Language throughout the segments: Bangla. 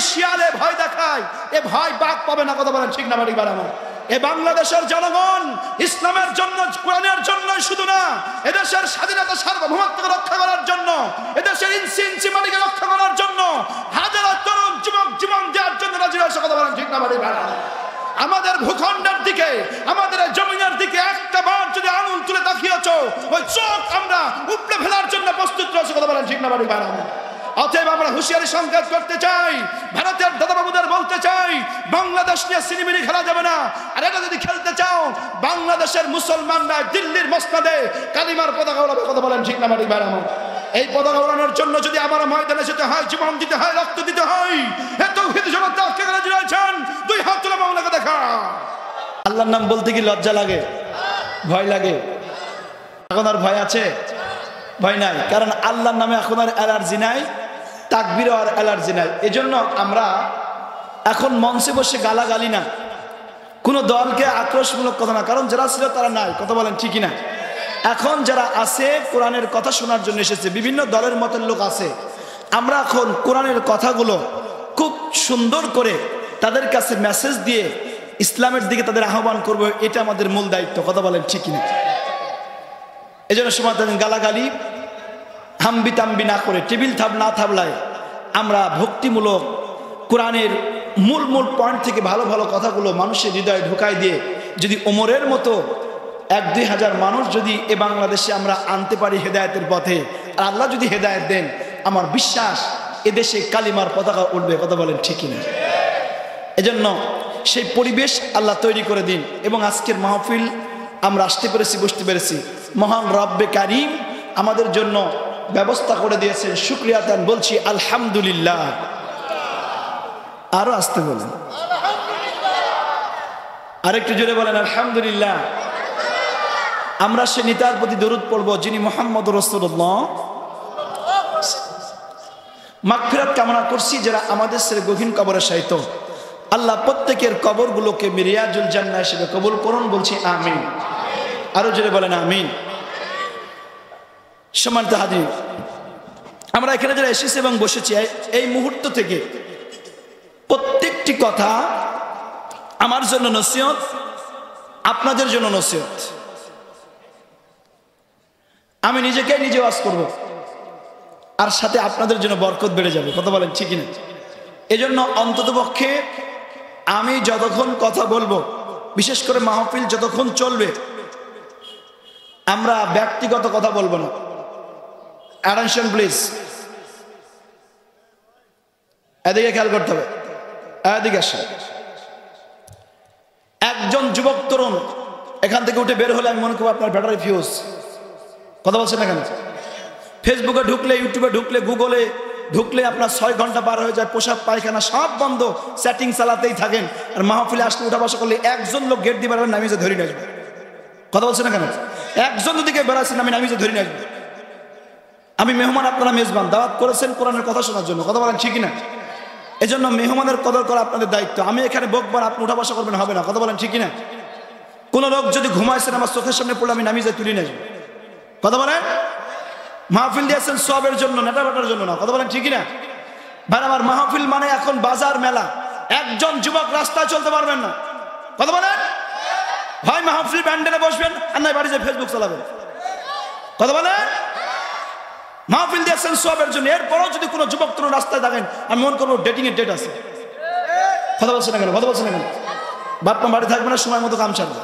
শিয়ালে ভয় দেখায়, এ ভয় বাদ পাবে না। কথা বলেন ঠিক না বাড়ি বাড়ানো। এ বাংলাদেশের জনগণ ইসলামের জন্য, কোরআনের জন্য শুধু না, এদেশের স্বাধীনতা সার্বভৌমত্বকে রক্ষা করার জন্য, এদেশের ইঞ্চি ইঞ্চি মাটিকে রক্ষা করার জন্য হাজারো তরুণ যুবক জীবন দেওয়ার জন্য রাজি হয়েছে। কথা বলেন ঠিক না বাড়ি বাড়ানো। আমাদের ভূখণ্ডের দিকে, আমাদের জমিনের দিকে একটা বার যদি আঙুল তুলে তাকিয়েছো, ওই চোখ আমরা উপড়ে ফেলার জন্য প্রস্তুত রয়েছে। কথা বলেন ঠিক না বাড়ি বাড়ানো। অতএব আমরা হুঁশিয়ারি সংকেত করতে চাই, ভারতের দাদাবাবুদের বলতে চাই, বাংলাদেশ নিয়ে সিনেমিনি খেলা যাবে না। আর এটা যদি খেলতে চাও, বাংলাদেশের মুসলমানরা দিল্লির মসনদে কালিমার পতাকা ওড়াবে। কথা বলেন ঠিক না বাড়ি বাড়ানো। এই পতাকা ওড়ানোর জন্য যদি আমার ময়দানে যেতে হয়, জীবন দিতে হয়, রক্ত দিতে হয়, এত জনতা কে রাজি রয়েছেন? দুই হাত তুলে মাওলাকে দেখা। আল্লাহর নাম বলতে কি লজ্জা লাগে? ভয় লাগে? এখন আর ভয় আছে? ভয় নাই, কারণ আল্লাহর নামে এখন আর অ্যালার্জি নাই, তাকবীরও আর অ্যালার্জি নাই। এজন্য আমরা এখন মঞ্চে বসে গালাগালি না, কোনো দলকে আক্রোশমূলক কথা না, কারণ যারা ছিল তারা নাই। কথা বলেন ঠিকই না? এখন যারা আছে কোরআনের কথা শোনার জন্য এসেছে, বিভিন্ন দলের মতের লোক আছে। আমরা এখন কোরআনের কথাগুলো খুব সুন্দর করে তাদের কাছে মেসেজ দিয়ে ইসলামের দিকে তাদের আহ্বান করব, এটা আমাদের মূল দায়িত্ব। কথা বলেন ঠিকই না? এই জন্য সময় গালাগালি হাম্বি তাম্বি না করে, টেবিল না থাবলায় আমরা ভক্তিমূলক কোরআনের মূল মূল পয়েন্ট থেকে ভালো ভালো কথাগুলো মানুষের হৃদয়ে ঢুকাই দিয়ে যদি ওমরের মতো 1-2 হাজার মানুষ যদি এ বাংলাদেশে আমরা আনতে পারি হেদায়েতের পথে, আর আল্লাহ যদি হেদায়েত দেন, আমার বিশ্বাস এদেশে কালিমার পতাকা উঠবে। কথা বলেন ঠিকই না? এজন্য সেই পরিবেশ আল্লাহ তৈরি করে দিন। এবং আজকের মাহফিল আমরা আসতে পেরেছি, বসতে পেরেছি, মহান রব্বে কারিম আমাদের জন্য ব্যবস্থা করে দিয়েছেন। শুকরিয়া দান বলছি আলহামদুলিল্লাহ। আরো আসতে বলেন, আরেকটু জোরে বলেন আলহামদুলিল্লাহ। আমরা সে নেতার প্রতি দরুদ পড়ব যিনি মুহাম্মদ রাসূলুল্লাহ। মাগফিরাত কামনা করছি যারা আমাদের ছেড়ে গহীন কবরে শায়িত, আল্লাহ প্রত্যেকের কবরগুলোকে মিরিয়াজুল জান্নাহ হিসেবে কবুল করুন, বলছি আমিন। আরো জোরে বলেন আমিন। সম্মানিত হাজির, আমরা এখানে যারা এসেছি এবং বসেছি, এই মুহূর্ত থেকে প্রত্যেকটি কথা আমার জন্য নসিহত, আপনাদের জন্য নসিহত। আমি নিজে ওয়াজ করব, আর সাথে আপনাদের জন্য বরকত বেড়ে যাবে। কথা বলেন ঠিকই না? এজন্য অন্ততপক্ষে আমি যতক্ষণ কথা বলবো, বিশেষ করে মাহফিল যতক্ষণ চলবে, আমরা ব্যক্তিগত কথা বলবো না। অ্যাটেনশন প্লিজ, এদিকে খেয়াল করতে হবে, এদিকে আসে। একজন যুবক তরুণ এখান থেকে উঠে বের হলে আমি মনে করবো আপনার ব্যাটারি ফিউজ। কথা বলছেন না কেন? ফেসবুকে ঢুকলে, ইউটিউবে ঢুকলে, গুগলে ঢুকলে আপনার 6 ঘন্টা পার হয়ে যায়, পোশাক পায়খানা সব বন্ধ, সেটিং চালাতেই থাকেন। আর মাহফিলে আসতে উঠা বসা করলে একজন লোক গেট দিয়ে বেরোবেন, নামিয়ে ধরে নিয়ে আসবে। কথা বলছেন না কেন? একজন দিকে বেড়াচ্ছেন, আমি নামিয়ে ধরে নিয়ে আসবো। আমি মেহমান, আপনারা মেজবান, দাওয়াত করেছেন কোরআনের কথা শোনার জন্য। কথা বলেন ঠিকই না? এজন্য মেহমানের কদর করা আপনাদের দায়িত্ব। আমি এখানে বকবার, আপনি উঠা বসা করবেন, হবে না। কথা বলেন ঠিকই না? কোন লোক যদি ঘুমাইছেন আমার চোখের সামনে পড়লে আমি নামিয়ে তুলে নিয়ে আসবো। কথা বলেন? মাহফিল দিয়েছেন সবের জন্য, নেটা বাটার জন্য না। কথা বলেন ঠিকই না? ভাই আমার, মাহফিল মানে এখন বাজার মেলা। একজন যুবক রাস্তায় চলতে পারবেন না। কথা বলেন? হয় মাহফিল প্যান্ডেলে বসবেন, আর নয় বাড়ি যে ফেসবুক চালাবেন। কথা বলেন? মাহফিল দিয়েছেন সবের জন্য, এরপরও যদি কোনো যুবক তরুণ রাস্তায় থাকেন, আমি মনে করবো ডেটিং এর ডেট আছে। কথা বলছেন না কেন? কথা বলছেন না কেন? বাপ মা বাড়ি থাকবে না, সময় মতো কাম সারবে।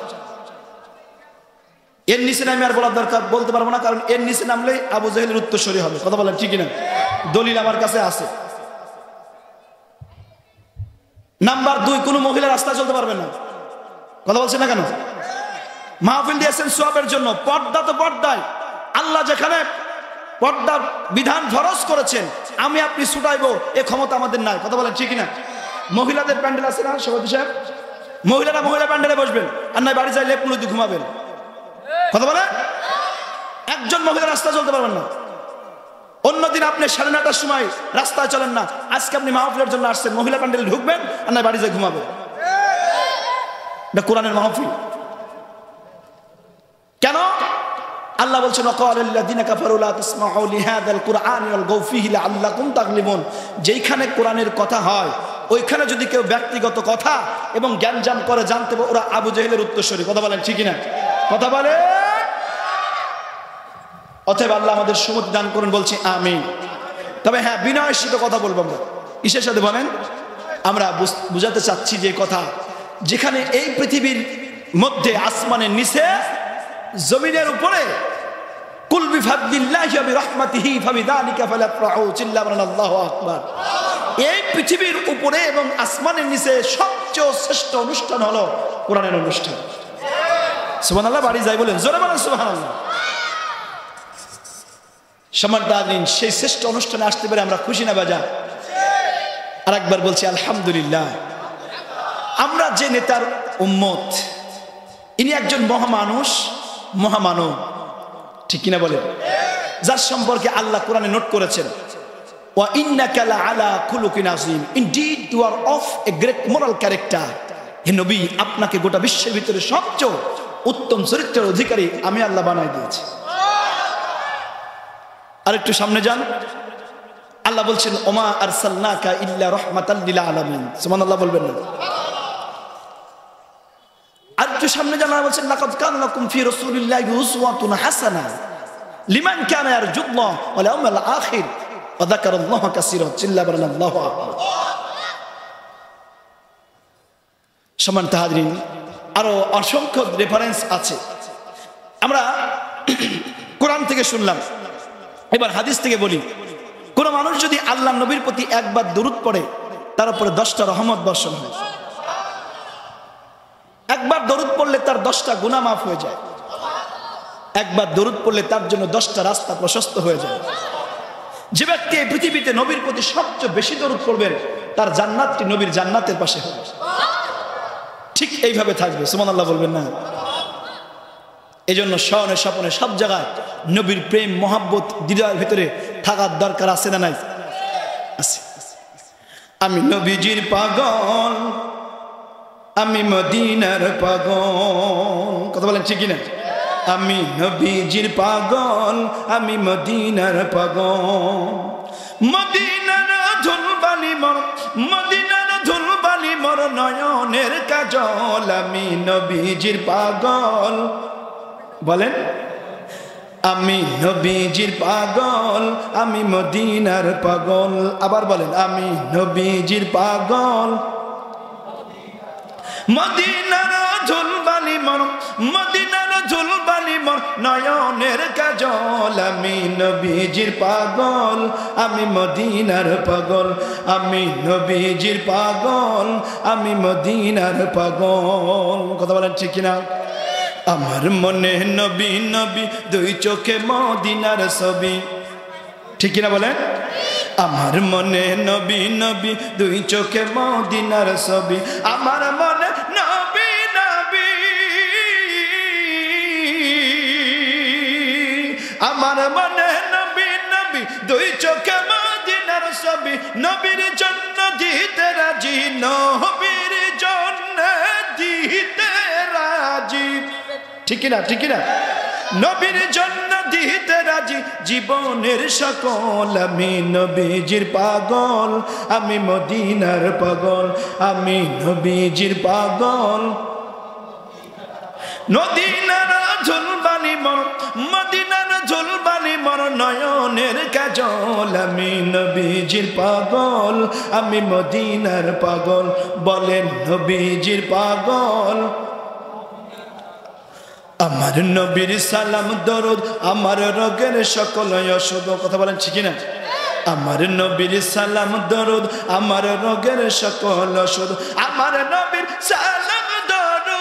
এর নিচে নামে আর বলার দরকার, বলতে পারবো না, কারণ এর নিচে নামলেই আবু জাহেলের উত্তরসূরি হবে। কথা বলেন ঠিকই না? দলিল আমার কাছে আছে। নাম্বার 2, কোনো মহিলা রাস্তায় চলতে পারবে না। কথা বলছেন না কেন? মাহফিল দিয়েছেন সওয়াবের জন্য, পর্দা তো পর্দায়। আল্লাহ যেখানে পর্দার বিধান ফরজ করেছেন, আমি আপনি ছুটাইবো এ ক্ষমতা আমাদের নাই। কথা বলেন ঠিকই না? মহিলাদের প্যান্ডেল আছে না সভাপতি সাহেব? মহিলারা মহিলা প্যান্ডেলে বসবেন, আর নয় বাড়ি যাই লেপ মুড়ি দিয়ে ঘুমাবেন। কথা বলে? একজন মহিলা রাস্তায় চলতে পারবেন না। অন্যদিন আপনি 9:30টার সময় রাস্তায় চলেন না, আজকে আপনি মাহফিলের জন্য আসছেন, মহিলা প্যান্ডেলে ঢুকবেন, আর নয় বাড়ি যাই ঘুমাবেন। এটা কোরআনের মাহফিল। কেন? আল্লাহ বলছেন ওয়াকালাল্লাযিনা কাফারু লা তাসমাউ লিহাযাল কুরআনি ওয়ালগাউ ফীহি লাআল্লাকুম তাগলিবুন। যেইখানে কোরআনের কথা হয় ওইখানে যদি কেউ ব্যক্তিগত কথা এবং জ্ঞানজাম করে জানতে পারে ওরা আবু জেহেলের উত্তরসূরি। কথা বলেন ঠিক না? কথা বলে। অতএব আল্লাহ আমাদের সুমতি দান করুন, বলছি আমিন। তবে হ্যাঁ, বিনয়ের সাথে কথা বলবো আমরা। কিসের সাথে বলেন? আমরা বুঝাতে চাচ্ছি যে কথা, যেখানে এই পৃথিবীর মধ্যে আসমানের নিচে জমিনের উপরে কুল বিফাদলিল্লাহি ওয়া বিরহমাতিহি ফাবিযালিকা ফালাফরাহু, চিল্লা বলেন আল্লাহু আকবার। এই পৃথিবীর উপরে এবং আসমানের নিচে সবচেয়ে শ্রেষ্ঠ অনুষ্ঠান হলো কোরআনের অনুষ্ঠান। সুবহানাল্লাহ, বাড়ি যাই বলেন, জোরে বলেন সুবহানাল্লাহ। সম্মানিত, সেই শ্রেষ্ঠ অনুষ্ঠানে আসতে পেরে আমরা খুশি না বাজা? আরেকবার বলছি আলহামদুলিল্লাহ। আমরা যে নেতার উম্মত, ইনি একজন মহামানুষ, মহামানব, ঠিক কিনা বলেন? যার সম্পর্কে আল্লাহ কোরআনে নোট করেছেন, ওয়া ইন্নাকা লাআলা খুলুকিন আযীম, indeed you are of a great moral character. হে নবী, আপনাকে গোটা বিশ্বের ভিতরে সবচেয়ে উত্তম চরিত্রের অধিকারী আমি আল্লাহ বানাই দিয়েছি। আরেকটু সামনে যান, আল্লাহ বলছেন ওমা আরসালনাকা ইল্লা রাহমাতাল লিল আলামিন। সুবহানাল্লাহ বলবেন না? আরেকটু সামনে যান, আল্লাহ বলছেন লাকাদ কানা লাকুম ফি রাসূলিল্লাহি উসওয়াতুন হাসানা লিমান কানা ইয়ারজুল্লাহ ওয়াল ইয়াউমাল আখির ওয়া যাকারাল্লাহা কাসীরা, চিল্লা বলেন আল্লাহু আকবার। সম্মানিত হাজরিন, আরো অসংখ্য রেফারেন্স আছে। আমরা কোরআন থেকে শুনলাম, এবার হাদিস থেকে বলি। কোন মানুষ যদি আল্লাহ নবীর প্রতি একবার দরুদ পড়ে, তার উপরে 10টা রহমত বর্ষণ হয়। একবার দরুদ পড়লে তার 10টা গুনাহ মাফ হয়ে যায়। একবার দরুদ পড়লে তার জন্য 10টা রাস্তা প্রশস্ত হয়ে যায়। যে ব্যক্তি এই পৃথিবীতে নবীর প্রতি সবচেয়ে বেশি দরুদ পড়বেন, তার জান্নাতটি নবীর জান্নাতের পাশে হবে। ঠিক এইভাবে থাকবে। সুবহানাল্লাহ বলবেন না? এই জন্য শয়নে স্বপ্নে সব জায়গায় নবীর প্রেম মহাব্বত হৃদয়ের ভিতরে থাকার দরকার আছে না নাই? আছে। আমি নবীজির পাগল, আমি মদিনার পাগল। কথা বলেন ঠিক না? আমি নবীজির পাগল, আমি মদিনার পাগল। মদিনার ধুলবালি মর, মদিনার ধুলবালি মর নয়নের কাজল। আমি নবীজির পাগল, বলেন আমি নবীজির পাগল, আমি মদিনার পাগল। আবার বলেন আমি নবীজির পাগল, মদিনার ঝুলবালি মর, মদিনার ঝুলবালি মর নয়নের কাজল। আমি নবীজির পাগল, আমি মদিনার পাগল। আমি নবীজির পাগল, আমি মদিনার পাগল। কথা বলেন ঠিক কিনা? আমার মনে নবী নবী, দুই চোখে মদিনার ছবি। ঠিক কিনা বলেন? আমার মনে নবী নবী, দুই চোখে মদিনার ছবি। আমার মনে নবী নবী, আমার মনে নবী নবী, দুই চোখে মদিনার ছবি। নবীর জন্য দিতে রাজি, নবীর জন্য দিতে রাজি। ঠিক কিনা? ঠিক কিনা? নবীর জন্য দিতে রাজি জীবনের সকল। আমি নবীজির পাগল, আমি মদিনার পাগল। আমি নবীজির পাগল, মদিনার ঝুলবালি মর, মদিনার ঝুলবালি মর নয়নের কাজল। আমি নবীজির পাগল, আমি মদিনার পাগল। বলেন নবীজির পাগল। আমার নবীর সালাম দরুদ আমার রোগের সকল অসুখ। কথা বলেন ঠিক না? আমার নবীর সালাম দরুদ আমার রোগের সকল অসুখ। আমার নবীর সালাম দরুদ,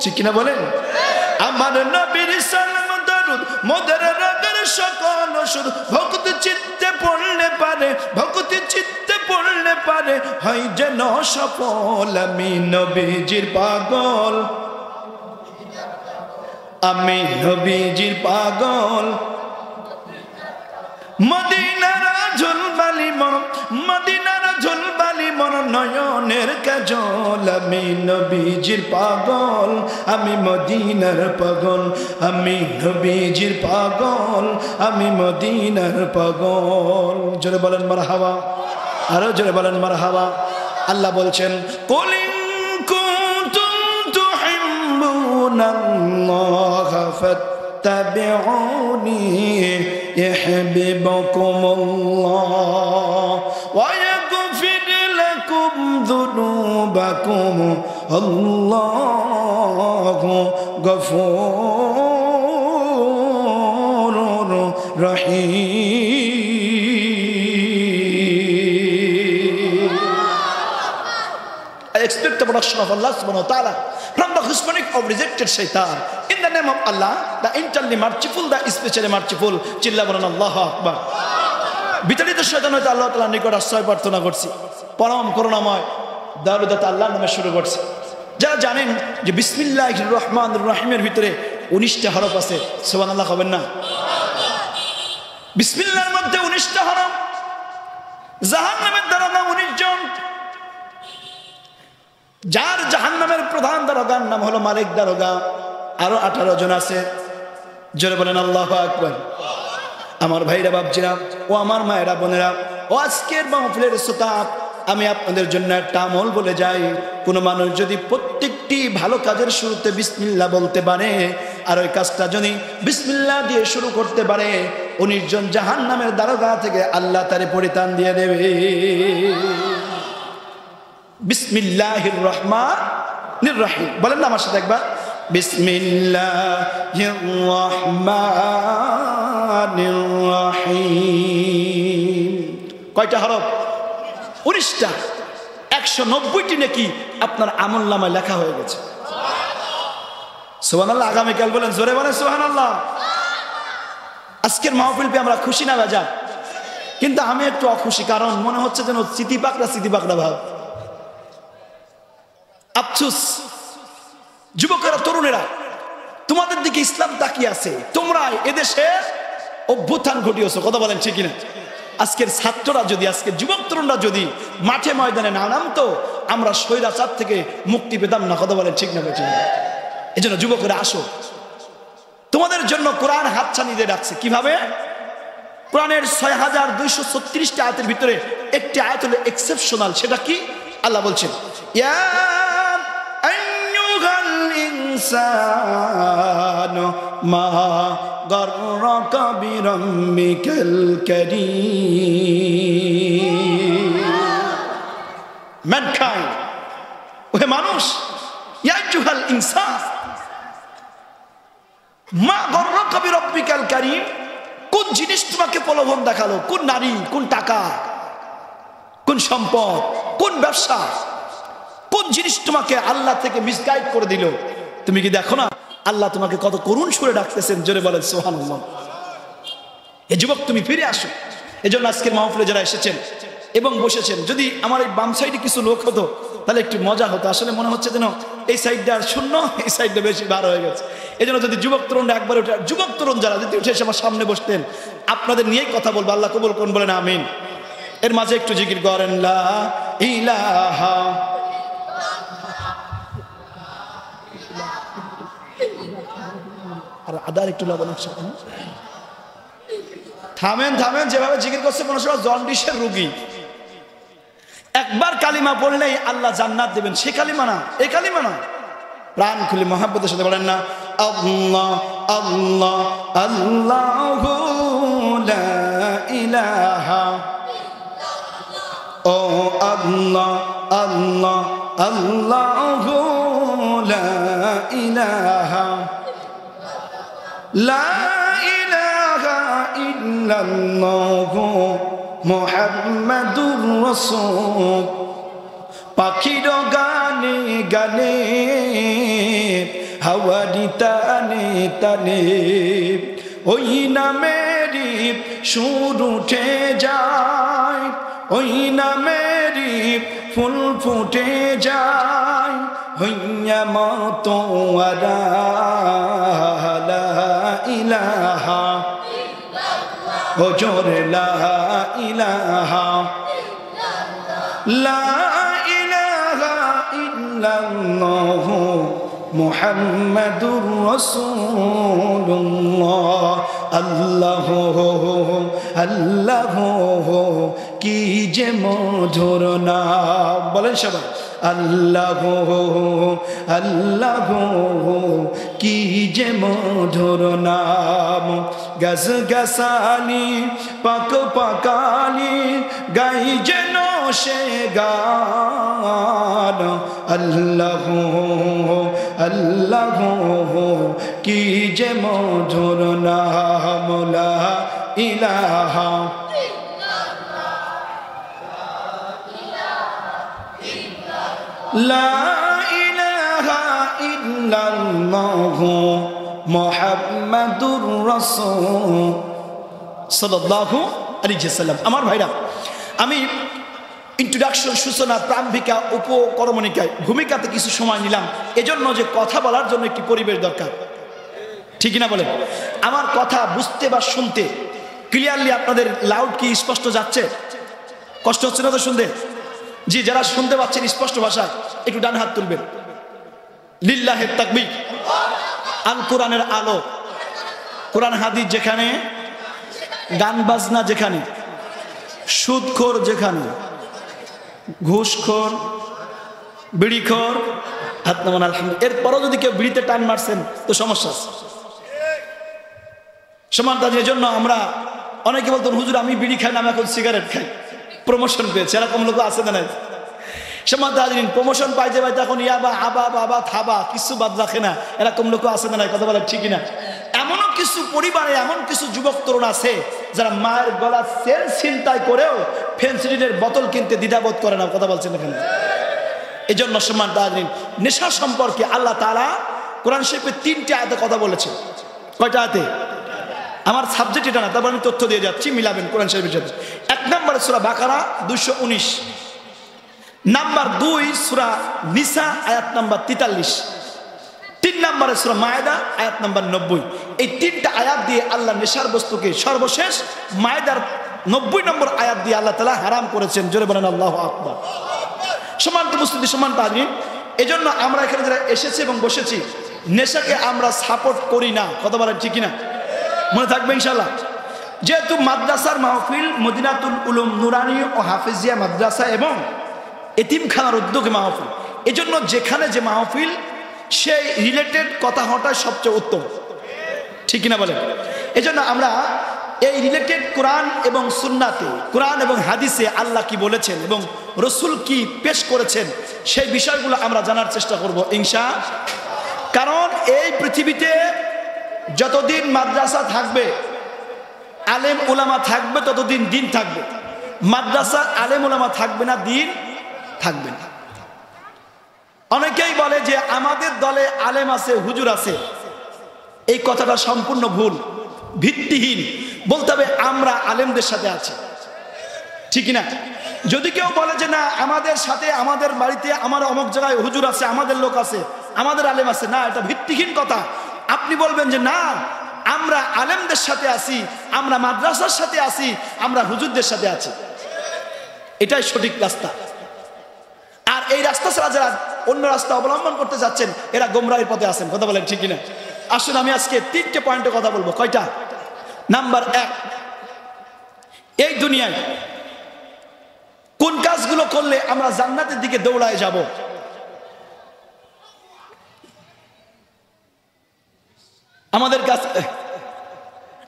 ঠিক না বলেন? আমার নবীর সালাম দরুদ মোদের রোগের সকল অসুখ। ভক্তি চিত্তে পড়লে পারে, ভক্তি চিত্তে পড়লে পারে হয় যেন সফল। আমি নবীজির পাগল, আমি নবীজির পাগল। মদিনার ঝুলবালি মন, মদিনার ঝুলবালি মন নয়নের বেজল আমি নবীজির পাগল আমি মদিনার পাগল আমি নবীজির পাগল আমি মদিনার পাগল জোরে বলেন মারহাবা আরো জোরে বলেন মারহাবা আল্লাহ বলছেন কুল ইন কুনতুম তুহিব্বুনাল্লাহা ফাত্তাবিউনি ইউহিব্বুকুমুল্লাহ ওয়া ইয়াগফির লাকুম যুনুবাকুম আল্লাহু গফুরুর রহিম I expect the protection of Allah subhanahu wa ta'ala from the husbanding of rejected shaitan. In the name of Allah, the internally merciful, the especially merciful. Chilla bolan Allahu Akbar. বিতাড়িত শয়তান হইতে আল্লাহ তাআলার নিকট আশ্রয় প্রার্থনা করছি। পরম করুণাময় দয়ালুদাত আল্লাহর নামে শুরু করছি। যারা জানেন যে বিসমিল্লাহির রহমানির রহিমের ভিতরে 19টা হরফ আছে, সুবহানাল্লাহ হবেন না? বিসমিল্লাহর মধ্যে 19টা হরফ। জাহান্নামের দারোগা 19 জন। যার জাহান্নামের প্রধান দারোগার নাম হলো মালিক দারোগা, আরো 18 জন আছে। জোরে বলেন আল্লাহু আকবার। আমার ভাইরা বাপজিরা ও আমার মায়েরা বোনেরা ও আজকের মাহফিলের শ্রোতা, আমি আপনাদের জন্য একটা আমল বলে যাই। কোনো মানুষ যদি প্রত্যেকটি ভালো কাজের শুরুতে বিসমিল্লাহ বলতে পারে আর ওই কাজটা যদি বিসমিল্লাহ দিয়ে শুরু করতে পারে, 19 জন জাহান্নামের দারোগা থেকে আল্লাহ তারে পরিত্রাণ দিয়ে দেবে। বিসমিল্লাহির রহমানির রহিম বলেন না আমার সাথে একবার, বিসমিল্লাহির রহমানির রহিম। কয়টা হরফ? 19টা। 190টি নাকি আপনার আমলনামায় লেখা হয়ে গেছে। সুবহানাল্লাহ। আগামীকাল বলেন জোরে বলেন সুবহানাল্লাহ। আজকের মাহফিল পেয়ে আমরা খুশি না বাজার, কিন্তু আমি একটু অখুশি, কারণ মনে হচ্ছে যেন স্মৃতি পাকড়া ভাব। আফসোস যুবকেরা, তরুণেরা, তোমাদের দিকে ইসলাম তাকিয়ে আছে। তোমরা এদেশে অভ্যুত্থান ঘটিয়েছো, কথা বলেন ঠিক কিনা? আজকের ছাত্ররা যদি, আজকের যুবক তরুণরা যদি মাঠে ময়দানে না নামতো, আমরা স্বৈরাচার থেকে মুক্তি পেতাম না, কথা বলেন ঠিক না? এই জন্য যুবকেরা আসো, তোমাদের জন্য কোরআন হাতছানি দিয়ে রাখছে। কিভাবে? কোরআনের 6236টি আয়াতের ভিতরে একটি আয়াত হলো এক্সেপশনাল। সেটা কি? আল্লাহ বলছেন, ইয়া আইয়ুহাল ইনসানু মা গাররাকা বিরাব্বিকাল কারীম। ম্যানকাইন্ড, ওহে মানুষ, ইয়া আইয়ুহাল ইনসান মা গাররাকা বিরাব্বিকাল কারীম। কোন জিনিস তোমাকে প্রলোভন দেখালো? কোন নারী, কোন টাকা, কোন সম্পদ, কোন ব্যবসা, কোন জিনিস তোমাকে আল্লাহ থেকে মিসগাইড করে দিল? তুমি কি দেখো না আল্লাহ তোমাকে কত করুণ সুরে ডাকতেছেন? জোরে বলেন সুবহানাল্লাহ। এই যুবক, তুমি ফিরে আসো। এজন্য আজকের মাহফিলে যারা এসেছেন এবং বসেছেন, যদি আমার এই বাম সাইডে কিছু লোক হতো তাহলে একটু মজা হতো। আসলে মনে হচ্ছে যেন এই সাইডটা আর শূন্য, এই সাইডটা বেশি বার হয়ে গেছে। এই জন্য যদি যুবক তরুণরা একবার উঠে, যুবক তরুণ যারা যদি উঠে এসে আমার সামনে বসতেন, আপনাদের নিয়েই কথা বলবো। আল্লাহ কবুল করুন, বলেন আমিন। এর মাঝে একটু জিকির করেন, লা ইলাহা। আর আদার একটু লাগান একসাথে। থামেন থামেন, যেভাবে জিকির করছে মনে হয় জন্ডিসের রোগী। একবার কালিমা পড়লেই আল্লাহ জান্নাত দেবেন, সে কালিমা না, এই কালিমা না। প্রাণ খুলে মহাব্বতের সাথে বলেন না, আল্লাহ আল্লাহ আল্লাহু লা ইলাহা। ও আল্লাহ আল্লাহ আল্লাহু লা ইলাহা, লা ইলাহা ইল্লাল্লাহু মুহাম্মাদুর রাসূল। পাখির গানে গানে, হাওয়ারি টানে টানে, ওই নামেরই সুর উঠে যায়, ওই নামেরই ফুল ফুটে যায়, হইয়া মাতোয়ারা লা ইলাহা। ও জোরে লা ইলাহা, লা ইলাহা ইল্লাল্লাহু মুহাম্মাদুর রাসূলুল্লাহ। আল্লাহ আল্লাহ কি যে মধুর নাম, বলেন সবাই আল্লাহ আল্লাহ কি যে মধুর নাম। গস গসানি পাক পাকানি গাই যেন সে গান। আল্লাহ আল্লাহ কি যে মধুর নাম। লা ইলাহা লা ইলাহা ইল্লাল্লাহু মুহাম্মাদুর রাসূল সাল্লাল্লাহু আলাইহি ওয়াসাল্লাম। আমার ভাইরা, আমি ইন্ট্রোডাকশন, সূচনা, প্রারম্ভিকা, উপকরমণিকায় ভূমিকাতে কিছু সময় নিলাম, এজন্য যে কথা বলার জন্য একটি পরিবেশ দরকার, ঠিক না বলেন? আমার কথা বুঝতে বা শুনতে ক্লিয়ারলি আপনাদের লাউড কি স্পষ্ট যাচ্ছে? কষ্ট হচ্ছে না তো শুনতে? জি, যারা শুনতে পাচ্ছেন স্পষ্ট ভাষায় একটু ডান হাত তুলবেন। লিল্লাহে তাকবীর। আল কোরআনের আলো, কোরআন হাদিস যেখানে, গান বাজনা যেখানে, সুদখোর যেখানে, ঘুষখোর, বিড়িখোর, হাত নামান আলহামদুলিল্লাহ। এরপরও যদি কেউ বিড়িতে টান মারছেন তো সমস্যা আছে। সমানতা, যে জন্য আমরা অনেকে বলতেন হুজুর আমি বিড়ি খাই না, আমি এখন সিগারেট খাই, প্রমোশন পেয়েছে, এরকম লোক আছে না নাই? সমানতা, প্রমোশন পাইতে পাইতে এখন ইয়াবা আবা বাবা থাবা কিছু বাদ রাখে না, এরকম লোক আছে না নাই? কথা বলে ঠিক না? এমনও কিছু পরিবারে এমন কিছু যুবক তরুণ আছে যারা মায়ের গলা সেল ছিনতাই করেও ফেন্সিডিনের বোতল কিনতে দ্বিধাবোধ করে না। কথা বলছেন এখানে? এই জন্য সমানতা, নেশা সম্পর্কে আল্লাহ তাআলা কোরআন শরীফে 3টি আয়াতে কথা বলেছে। কয়টা আয়াতে? আমার সাবজেক্ট এটা না, তারপর আমি তথ্য দিয়ে যাচ্ছি, মিলাবেন কোরআন শরীফের সাথে। 1 নম্বরে সূরা বাকারা 219, নাম্বার 2 সূরা নিসা আয়াত নাম্বার 43, 3 নম্বরে সূরা মায়েদা আয়াত নাম্বার 90। এই 3টা আয়াত দিয়ে আল্লাহ নেশার বস্তুকে সর্বশেষ মায়েদার 90 নম্বর আয়াত দিয়ে আল্লাহ তাআলা হারাম করেছেন। জোরে বলেন আল্লাহু আকবার। সমান উপস্থিতি, সমান তাজরিন। এজন্য আমরা এখানে যারা এসেছি এবং বসেছি, নেশাকে আমরা সাপোর্ট করি না। কথা বলেন ঠিক না? মনে থাকবে ইনশাআল্লাহ। যেহেতু মাদ্রাসার মাহফিল, মদিনাতুল উলুম নুরানি ও হাফিজিয়া মাদ্রাসা এবং এতিমখানার উদ্যোগে মাহফিল, এজন্য যেখানে যে মাহফিল সেই রিলেটেড কথা হওয়াটাই সবচেয়ে উত্তম, ঠিক কিনা বলেন? এজন্য আমরা এই রিলেটেড কোরআন এবং সুন্নাতে, কোরআন এবং হাদিসে আল্লাহ কি বলেছেন এবং রসুল কি পেশ করেছেন সেই বিষয়গুলো আমরা জানার চেষ্টা করব ইনশাআল্লাহ। কারণ এই পৃথিবীতে যতদিন মাদ্রাসা থাকবে, আলেম উলামা থাকবে, ততদিন দিন থাকবে। মাদ্রাসা আলেম উলামা থাকবে না, দিন থাকবে না। অনেকেই বলে যে আমাদের দলে আলেম আছে, হুজুর আছে। এই কথাটা সম্পূর্ণ ভুল, ভিত্তিহীন। বলতে হবে আমরা আলেমদের সাথে আছি, ঠিক না? যদি কেউ বলে যে না আমাদের সাথে, আমাদের বাড়িতে, আমার অমুক জায়গায় হুজুর আছে, আমাদের লোক আছে, আমাদের আলেম আছে, না, এটা ভিত্তিহীন কথা। আপনি বলবেন যে না আমরা আলেমদের সাথে আছি, আমরা মাদ্রাসার সাথে আছি, আমরা হুজুরদের সাথে আছি, এটাই সঠিক রাস্তা। আর এই রাস্তা ছাড়া যারা অন্য রাস্তা অবলম্বন করতে যাচ্ছেন এরা গোমরাহের পথে আছেন। কথা বলেন ঠিক কিনা? আসুন আমি আজকে 3টে পয়েন্টে কথা বলবো। কয়টা? নাম্বার 1, এই দুনিয়ায় কোন কাজগুলো করলে আমরা জান্নাতের দিকে দৌড়ায় যাব? আমাদের কাছে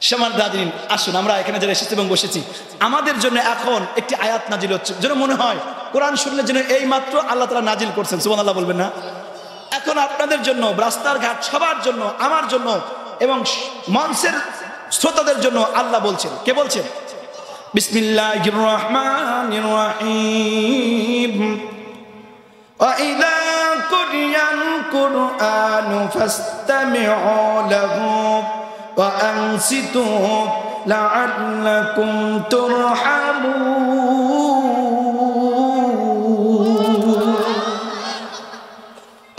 সমান দাদিন, আসুন আমরা এখানে যারা এসেছি এবং বসেছি, আমাদের জন্য এখন একটি আয়াত নাজিল হচ্ছে, যেন মনে হয় কোরআন শুনলে যেন এই মাত্র আল্লাহ তাআলা নাজিল করছেন। সুবহানাল্লাহ বলবেন না? এখন আপনাদের জন্য, রাস্তার ঘাট সবার জন্য, আমার জন্য এবং মঞ্চের শ্রোতাদের জন্য আল্লাহ বলছেন। কে বলছেন? বিসমিল্লাহির রাহমানির রাহিম। وَإِذَا قُرِئَ الْقُرْآنُ فَاسْتَمِعُوا لَهُ وَأَنصِتُوا لَعَلَّكُمْ تُرْحَمُونَ।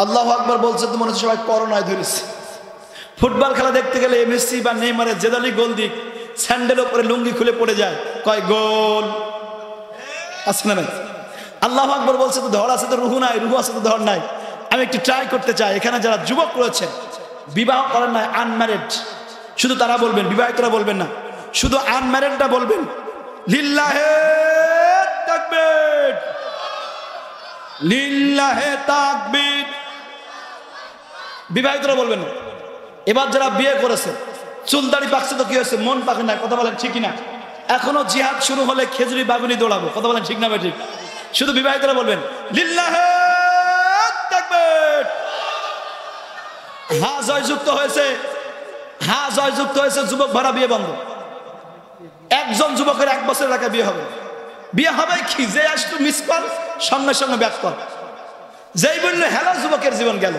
আল্লাহু আকবার বলছে তো মনে হচ্ছে সবাই করোনায় ধরেছে। ফুটবল খেলা দেখতে গেলে মেসি বা নেইমারের জেদালি গোল দিক, স্যান্ডেল উপরে লুঙ্গি খুলে পড়ে যায়, কয় গোল আছে না নাই? আল্লাহু আকবার বলছে তো ধর আছে তো রুহু নাই, রুহু আছে তো ধর নাই। আমি একটু ট্রাই করতে চাই, এখানে যারা যুবক রয়েছেন বিবাহ করেন না, আনম্যারিড, শুধু তারা বলবেন, বিবাহিতরা বলবেন না, শুধু আনম্যারিডটা বলবেন লিল্লাহে তাকবীর, লিল্লাহে তাকবীর। বিবাহিতরা বলবেন না। এবার যারা বিয়ে করেছে, চুলদাড়ি পাকছে তো কি হয়েছে, মন পাকে না, কথা বলেন ঠিক না? এখনো জিহাদ শুরু হলে খেজুরি বাগুনি দৌড়াবো, কথা বলেন ঠিক না ভাই ঠিক? শুধু বিবাহিতরা বলবেন লিল্লাহে তাকবীর। হ্যাঁ জয়যুক্ত হয়েছে, হ্যাঁ জয়যুক্ত হয়েছে, যুবক ভাড়া বিয়ে বন্ধ। একজন যুবকের 1 বছর এলাকায় বিয়ে হবে, বিয়ে হবে কি, যে আসতো মিস কল সঙ্গে সঙ্গে ব্যাক কল, যেই বললো হেলা, যুবকের জীবন গেল।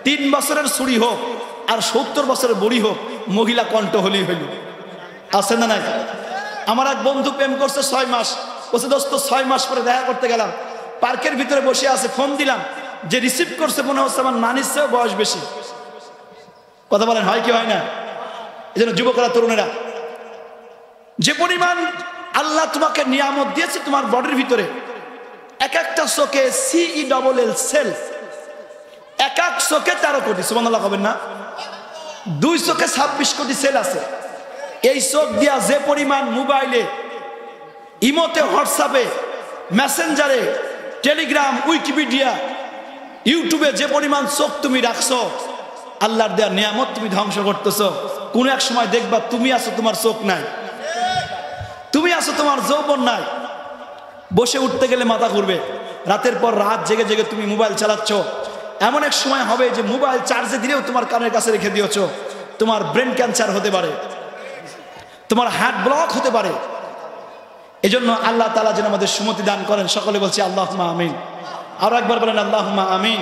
3 বছরের ছুরি হোক আর 70 বছরের বুড়ি হোক, মহিলা কণ্ঠ হলেই হইল, আছে না নাই? আমার এক বন্ধু প্রেম করছে 6 মাস, বলছে দোস্ত 6 মাস পরে দেখা করতে গেলাম, পার্কের ভিতরে বসে আছে, ফোন দিলাম, যে রিসিভ করছে মনে হচ্ছে আমার নানির চেয়েও বয়স বেশি, কথা বলেন হয় কি হয় না? এই জন্য যুবকরা, তরুণেরা, যে পরিমাণ আল্লাহ তোমাকে নিয়ামত দিয়েছে তোমার বডির ভিতরে, এক একটা চোখে CELL সেল, এক এক চোখে 13 কোটি, সুবহানাল্লাহ কবেন না? 2 চোখে 26 কোটি সেল আছে। এই চোখ দিয়া যে পরিমাণ মোবাইলে, ইমোতে, হোয়াটসঅ্যাপে, মেসেঞ্জারে, টেলিগ্রাম, উইকিপিডিয়া, ইউটিউবে যে পরিমাণ চোখ তুমি রাখছো, আল্লাহর দেয়া নিয়ামত তুমি ধ্বংস করতেছো। কোন এক সময় দেখবা তুমি আছো, তোমার চোখ নাই, তুমি আছো, তোমার যৌবন নাই, বসে উঠতে গেলে মাথা ঘুরবে, রাতের পর রাত জেগে জেগে তুমি মোবাইল চালাচ্ছ। এমন এক সময় হবে যে মোবাইল চার্জে দিলেও তোমার কানের কাছে রেখে দিয়েছো, তোমার ব্রেন ক্যান্সার হতে পারে, তোমার হার্ট ব্লক হতে পারে। এজন্য আল্লাহ তাআলা যেন আমাদের সুমতি দান করেন, সকলে বলছি আল্লাহুম্মা আমিন। আরো একবার বলেন আল্লাহুম্মা আমিন।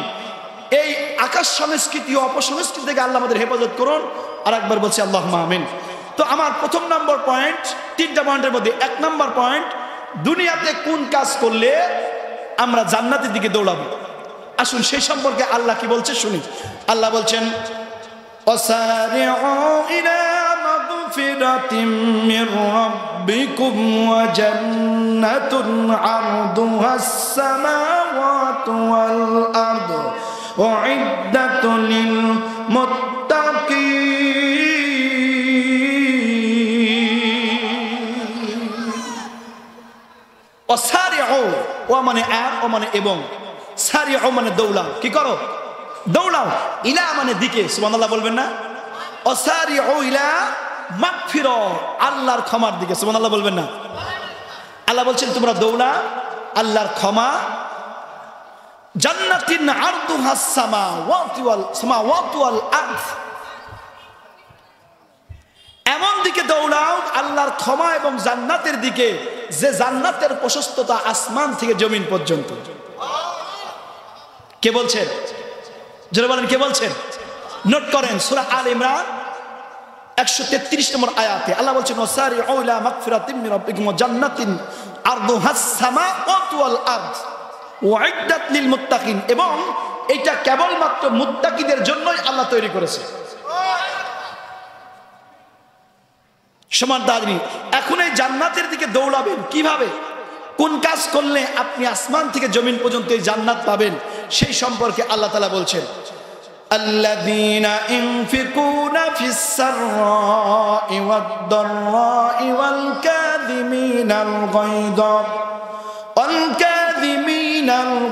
এই আকাশ সংস্কৃতি ও অপসংস্কৃতি থেকে আল্লাহ আমাদের হেফাজত করুন, আর একবার বলছি আল্লাহুম্মা আমিন। তো আমার প্রথম নম্বর পয়েন্ট, 3টা পয়েন্টের মধ্যে 1 নম্বর পয়েন্ট, দুনিয়াতে কোন কাজ করলে আমরা জান্নাতের দিকে দৌড়াবো। আসুন সেই সম্পর্কে আল্লাহ কি বলছে শুনি। আল্লাহ বলছেন ওয়াসারিউ ইলা মাগফিরাতিম মির রাব্বিকুম ওয়া জান্নাতুন আরদুহাস সামাওয়াতু ওয়াল আরদু উইদ্দাতুল লিল মুত্তাকিন। ওয়াসারিউ, ওয়া মানে আর, ও মানে এবং, সারিউ মানে দৌড়াও, কি করো, দৌড়াও, ইলা মানে দিকে, সুবহানাল্লাহ বলবেন না? ওয়াসারিউ ইলা মাগফিরা, আল্লাহর ক্ষমার দিকে, সুবহানাল্লাহ বলবেন না? আল্লাহ বলছেন তোমরা দৌড়া আল্লাহর ক্ষমা, জান্নাতিন আরদুহাস সামাওয়াতু ওয়াল আরদ, এমন দিকে দৌড়াও আল্লাহর ক্ষমা এবং জান্নাতের দিকে, যে জান্নাতের প্রশস্ততা আসমান থেকে জমিন পর্যন্ত। কে বলছেন? যারা বলেন কে বলছেন? নোট করেন, সূরা আল ইমরান 133 নম্বর আয়াতে আল্লাহ বলছেন ওয়াসারিউ ইলা মাগফিরাতিম মির রাব্বিকুম ওয়া জান্নাতিন আরদুহাস সামাওয়াতু ওয়াল আরদ উইদ্দাত লিল মুত্তাকিন, এবং এটা কেবলমাত্র মুত্তাকিদের জন্যই আল্লাহ তৈরি করেছে। সমান দাদরি, এখন এই জান্নাতের দিকে দৌড়াবেন কিভাবে, কোন কাজ করলে আপনি আসমান থেকে জমিন পর্যন্ত এই জান্নাত পাবেন, সেই সম্পর্কে আল্লাহ তাআলা বলছেন আল্লাযীনা ইনফিকুনা ফিস সাররাই ওয়াদ দাররাই ওয়াল কাযিমিনাল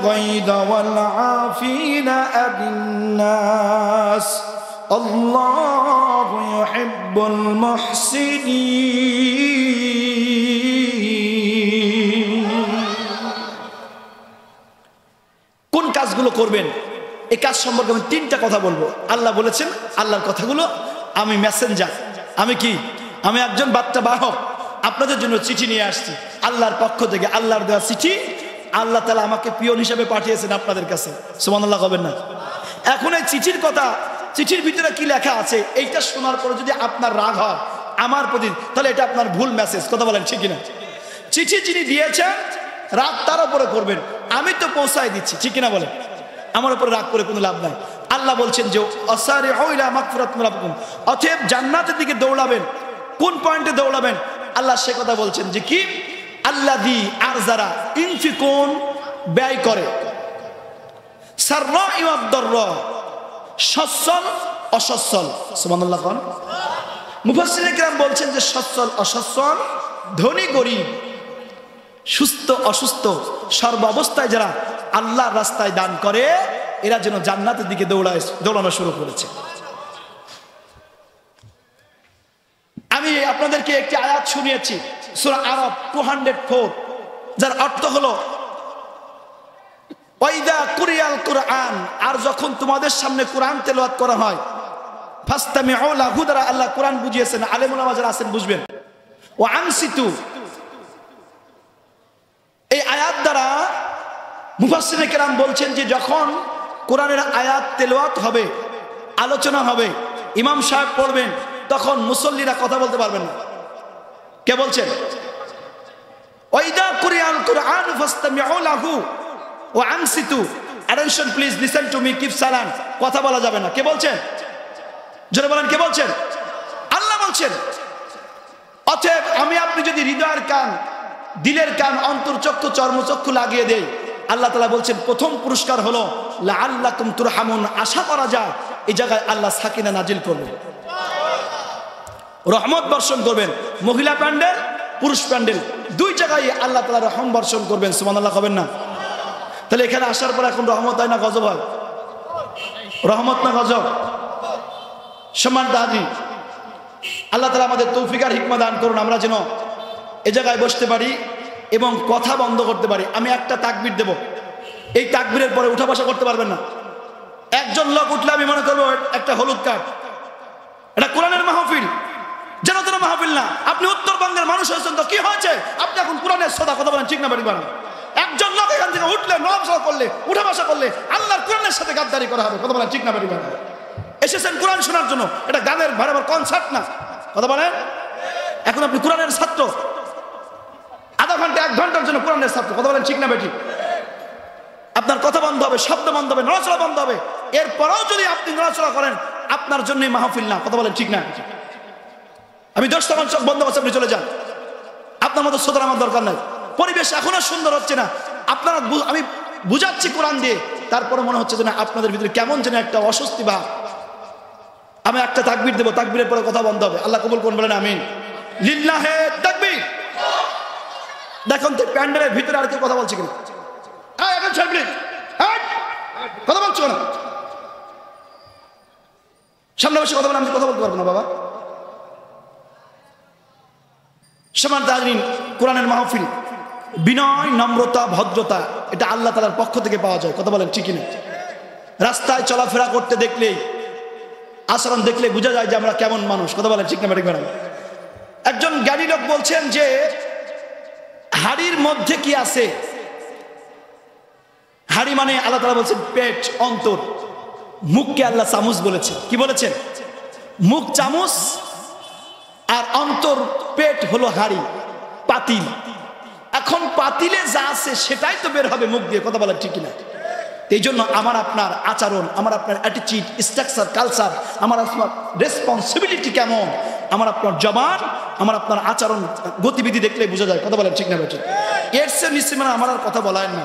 গায়যা ওয়াল আফিনা আনিন নাস আল্লাহু ইউহিব্বুল মুহসিনিন। কোন কাজগুলো করবেন, এই কাজ সম্পর্কে আমি 3টা কথা বলবো। আল্লাহ বলেছেন, আল্লাহর কথাগুলো আমি মেসেঞ্জার, আমি কি, আমি একজন বার্তা বাহক, আপনাদের জন্য চিঠি নিয়ে আসছি আল্লাহর পক্ষ থেকে, আল্লাহর দেওয়া চিঠি, আল্লাহ তাআলা আমাকে পিয়ন হিসেবে পাঠিয়েছেন আপনাদের কাছে, সুবহানাল্লাহ কবেন না? এখন এই চিঠির কথা, চিঠির ভিতরে কি লেখা আছে, এইটা শোনার পরে যদি আপনার রাগ হয় আমার প্রতি, তাহলে এটা আপনার ভুল মেসেজ, কথা বলেন ঠিক কিনা? চিঠি যিনি দিয়েছেন রাগ তার উপরে করবেন, আমি তো পৌঁছায় দিচ্ছি, ঠিক কিনা বলেন? আমার উপরে রাগ করে কোনো লাভ নাই। আল্লাহ বলছেন যে ওয়াসারিউ ইলা মাগফিরাতিম মির রাব্বিকুম, অতএব জান্নাতের দিকে দৌড়াবেন। কোন পয়েন্টে দৌড়াবেন আল্লাহ সে কথা বলছেন যে কি, আল্লাযী, আর যারা, ইনফিকুন ব্যয় করে, সাররাই ওয়াদ দাররা, সচ্ছল অসচ্ছল। সুবহানাল্লাহ। কোন মুফাসসিরিনে কিরাম বলছেন যে সচ্ছল অসচ্ছল, ধনী গরিব, সুস্থ অসুস্থ, সর্ব অবস্থায় যারা আল্লাহর রাস্তায় দান করে এরা যেন জান্নাতের দিকে দৌড়ানো শুরু করেছে। আমি আপনাদেরকে একটি আয়াত শুনিয়েছি সূরা আরাফ 204, যার অর্থ হলো ওয়াইদা কুরিয়াল কুরআন, আর যখন তোমাদের সামনে কোরআন তেলাওয়াত করা হয় ফাসতামিউ লাহু, দ্বারা আল্লাহ কোরআন বুঝিয়েছেন, আলেম উলামা যারা আছেন বুঝবেন। ওয়া আনসিতু, এই আয়াত দ্বারা মুফাসসিরিনে কেরাম বলছেন যে যখন কোরআনের আয়াত তেলাওয়াত হবে, আলোচনা হবে, ইমাম সাহেব পড়বেন, তখন মুসল্লিরা কথা বলতে পারবেন না। কে বলছেন? ওয়াইদা কুরিয়াল কুরআন ফাসতামিউ লাহু ওয়া আনসিতু, attention please, listen to me, keep silent, কথা বলা যাবে না। কে বলছেন? জোরে বলেন, কে বলছেন? আল্লাহ বলছেন। অতএব আমি আপনি যদি হৃদয়ের কান, দিলের কান, অন্তর্চক্ষু, চর্মচক্ষু লাগিয়ে দেই, আল্লাহ তাআলা বলছেন প্রথম পুরস্কার হলো লাআল্লাকুম তুরহামুন, আশা করা যায় এই জায়গায় আল্লাহ সাকিনা নাজিল করবেন, রহমত বর্ষণ করবেন। মহিলা প্যান্ডেল, পুরুষ প্যান্ডেল, দুই জায়গায় আল্লাহ তাআলা রহম বর্ষণ করবেন। সুবহানাল্লাহ হবেন না? তাহলে এখানে আসার পর এখন রহমত হয় না গজব হয়? রহমত না গজব? সম্মানিত হাজির, আল্লাহ তাআলা আমাদের তৌফিক আর হিকমত দান করুন, আমরা যেন এ জায়গায় বসতে পারি এবং কথা বন্ধ করতে পারি। আমি একটা তাকবীর দেব, এই তাকবীরের পরে উঠা বসা করতে পারবেন না। একজন লোক উঠলে আমি মনে করবো একটা হলুদ কার্ড, এটা কোরআনের মাহফিল, যেন তেন মাহফিল না। আপনি উত্তরবঙ্গের মানুষ হয়েছেন তো কি হয়েছে, আপনি এখন কোরআনের সদা কথা বলেন, ঠিক না বাড়ি বাড়ান। একজন লোক এখান থেকে উঠলে, নড়াচড়া করলে, উঠা বসা করলে আল্লাহর কোরআনের সাথে গাদ্দারি করা হবে, কথা বলেন, ঠিক না বাড়ি বাড়ান। এসেছেন কোরআন শোনার জন্য, এটা গানের ভাড়াবার কনসার্ট না, কথা বলেন। এখন আপনি কোরআনের ছাত্র, আধা ঘন্টা 1 ঘন্টার জন্য কোরআনের ছাত্র, কথা বলেন, ঠিক না বেটি? আপনার কথা বন্ধ হবে, শব্দ বন্ধ হবে, নড়াচড়া বন্ধ হবে। এরপরেও যদি আপনি নড়াচড়া করেন আপনার জন্যই মাহফিল না, কথা বলেন, ঠিক না? আমি 10 তখন চোখ বন্ধ করছি, আপনি চলে যান, আপনার মতো শ্রোতার আমার দরকার নাই। পরিবেশ এখনো সুন্দর হচ্ছে না, আপনারা, আমি বুঝাচ্ছি কোরআন দিয়ে, তারপরে মনে হচ্ছে যে না আপনাদের ভিতরে কেমন যেন একটা অস্বস্তি ভাব। আমি একটা তাকবীর দেবো, তাকবীরের পরে কথা বন্ধ হবে। আল্লাহ কবুল করুন, বলেন আমিন। লিল্লাহে তাকবীর। দেখুন তো প্যান্ডেলের ভিতরে আর কেউ কথা বলছে কিনা? কথা বলছো না, সামনে বসে কথা বলে, আমি কথা বলতে পারবো না বাবা। সম্মানিত হাজিরিন, কোরআনের মাহফিল বিনয়, নম্রতা, ভদ্রতা, এটা আল্লাহ তাআলার পক্ষ থেকে পাওয়া যায়, কথা বলেন, ঠিক না? রাস্তায় চলাফেরা করতে দেখলেই, আচরণ দেখলে বোঝা যায় যে আমরা কেমন মানুষ, কথা বলেন, ঠিক না বেঠিক? একজন জ্ঞানী লোক বলছেন যে হাড়ির মধ্যে কি আছে? হাড়ি মানে আল্লাহ তাআলা বলছেন পেট, অন্তর। মুখকে আল্লাহ চামচ বলেছে। কি বলেছেন? মুখ চামচ আর অন্তর, পেট হলো হাড়ি, পাতিল। এখন পাতিলে যা আছে সেটাই তো বের হবে মুখ দিয়ে, কথা বলেন, ঠিক না? এই জন্য আমার আপনার আচরণ, আমার আপনার অ্যাটিটিউড, স্ট্রাকচার, কালচার, আমার আপনার রেসপন্সিবিলিটি কেমন, আমার আপনার জবান, আমার আপনার আচরণ, গতিবিধি দেখলে বোঝা যায়, কথা বলেন, ঠিক না বেঠিক? এর চেয়ে নিশ্চয় মানে আমার আর কথা বলায় না।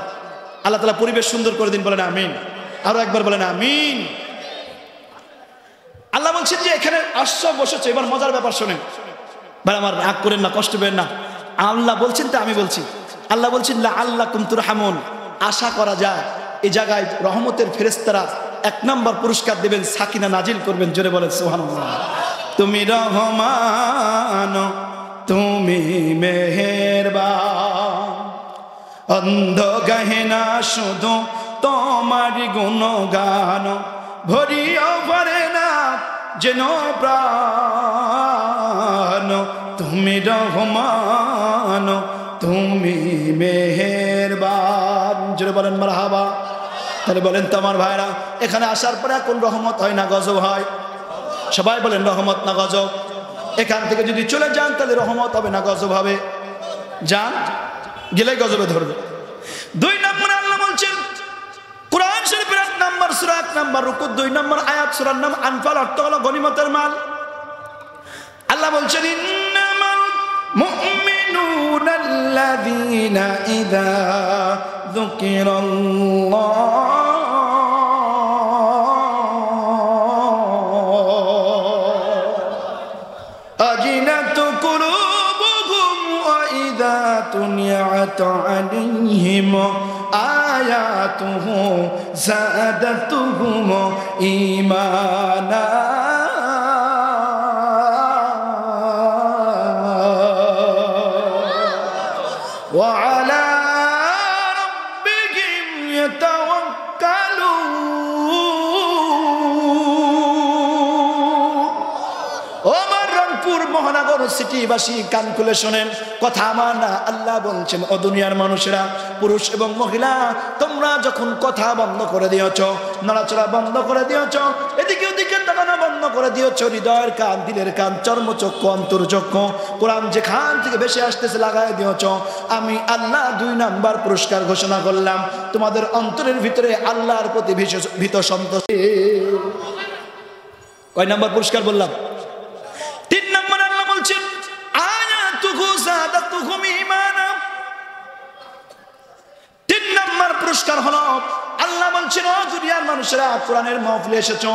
আল্লাহ তাআলা পরিবেশ সুন্দর করে দিন, বলেন আমিন। আরো একবার বলেন আমিন। আল্লাহ বলছেন যে এখানে আসছো, বসেছো, এবার মজার ব্যাপার শোনেন ভাই, আমার রাগ করেন না, কষ্ট পেন না। আল্লাহ বলছেন তো আমি বলছি। আল্লাহ বলছেন লাআল্লাকুম তুরহামুন, আশা করা যায় এই জায়গায় রহমতের ফেরেশতারা 1 নম্বর পুরস্কার দেবেন, সাকিনা নাজিল করবেন। জোরে বলেন সুবহানাল্লাহ। তুমি রহমান, তুমি মেহেরবান, অন্ধ গহনা শুধু তোমার গুণগান, ভরিও ভরে না যেন প্রাণ, তুমি রহমান, তুমি মেহেরবান। জোরে বলেন মারহাবা। তাহলে বলেন তো আমার ভাইরা, এখানে আসার পরে কোন রহমত হয় না গজব হয়? সবাই বলেন রহমত না গজব? এখান থেকে যদি চলে যান তাহলে রহমত হবে না গজব হবে? যান, গেলে গজবে ধরবে। 2 নম্বরে আল্লাহ বলছেন কোরআন শরীফের 8 নম্বর সূরা 1 নম্বর রুকু 2 নম্বর আয়াত, সূরার নাম আনফাল, অর্থ হলো গনিমতের মাল। আল্লাহ বলছেন ইন্নামাল মুমিনুনাল্লাযীনা ইযা যুকিরাল্লাহু وإذا تليت عليهم آياته زادتهم إيمانا وعلى ربهم يتوكلون ওমর রংপুর মহানগর সিটিবাসী কান খুলে শোনেন, কথা আমার না, আল্লাহ বলছেন ও দুনিয়ার মানুষেরা, পুরুষ এবং মহিলা, তোমরা যখন কথা বন্ধ করে দিয়েছ, নড়াচড়া বন্ধ করে দিয়েছ, এদিকে ওদিকে তাকানো বন্ধ করে দিয়েছ, হৃদয়ের কান, দিলের কান, চর্মচক্ষু, অন্তর্চক্ষু, কোরআন যেখান থেকে বেশি আসতেছে লাগাই দিয়েছ, আমি আল্লাহ 2 নাম্বার পুরস্কার ঘোষণা করলাম, তোমাদের অন্তরের ভিতরে আল্লাহর প্রতি ভীত সন্তোষ। কয় নাম্বার পুরস্কার বললাম? 3 নাম্বার আল্লাহ বলছেন আয়াতুহু যাদাতুহুম ঈমানা। 3 নাম্বার পুরস্কার হলো আল্লাহ বলছেন ও দুনিয়ার মানুষেরা, কোরআনের মাহফিলে এসেছো,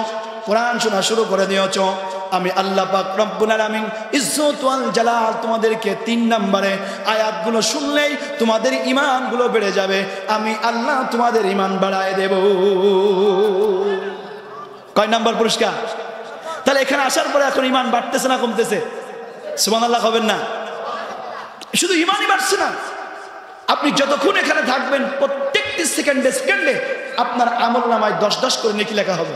কোরআন শোনা শুরু করে দিয়েছো, আমি আল্লাহ পাক রব্বুল আলামিন ইজ্জত ওয়াল জালাল তোমাদেরকে 3 নম্বরে আয়াতগুলো শুনলেই তোমাদের ঈমানগুলো বেড়ে যাবে, আমি আল্লাহ তোমাদের ঈমান বাড়ায় দেব। কয় নাম্বার পুরস্কার? তাহলে এখানে আসার পরে এখন ঈমান বাড়তেছে না কমতেছে? সুবহানাল্লাহ হবেন না? শুধু ঈমানই বাড়ছে না, আপনি যতক্ষণ এখানে থাকবেন প্রত্যেকটি সেকেন্ডে সেকেন্ডে আপনার আমলনামায় 10 করে নেকি লেখা হবে।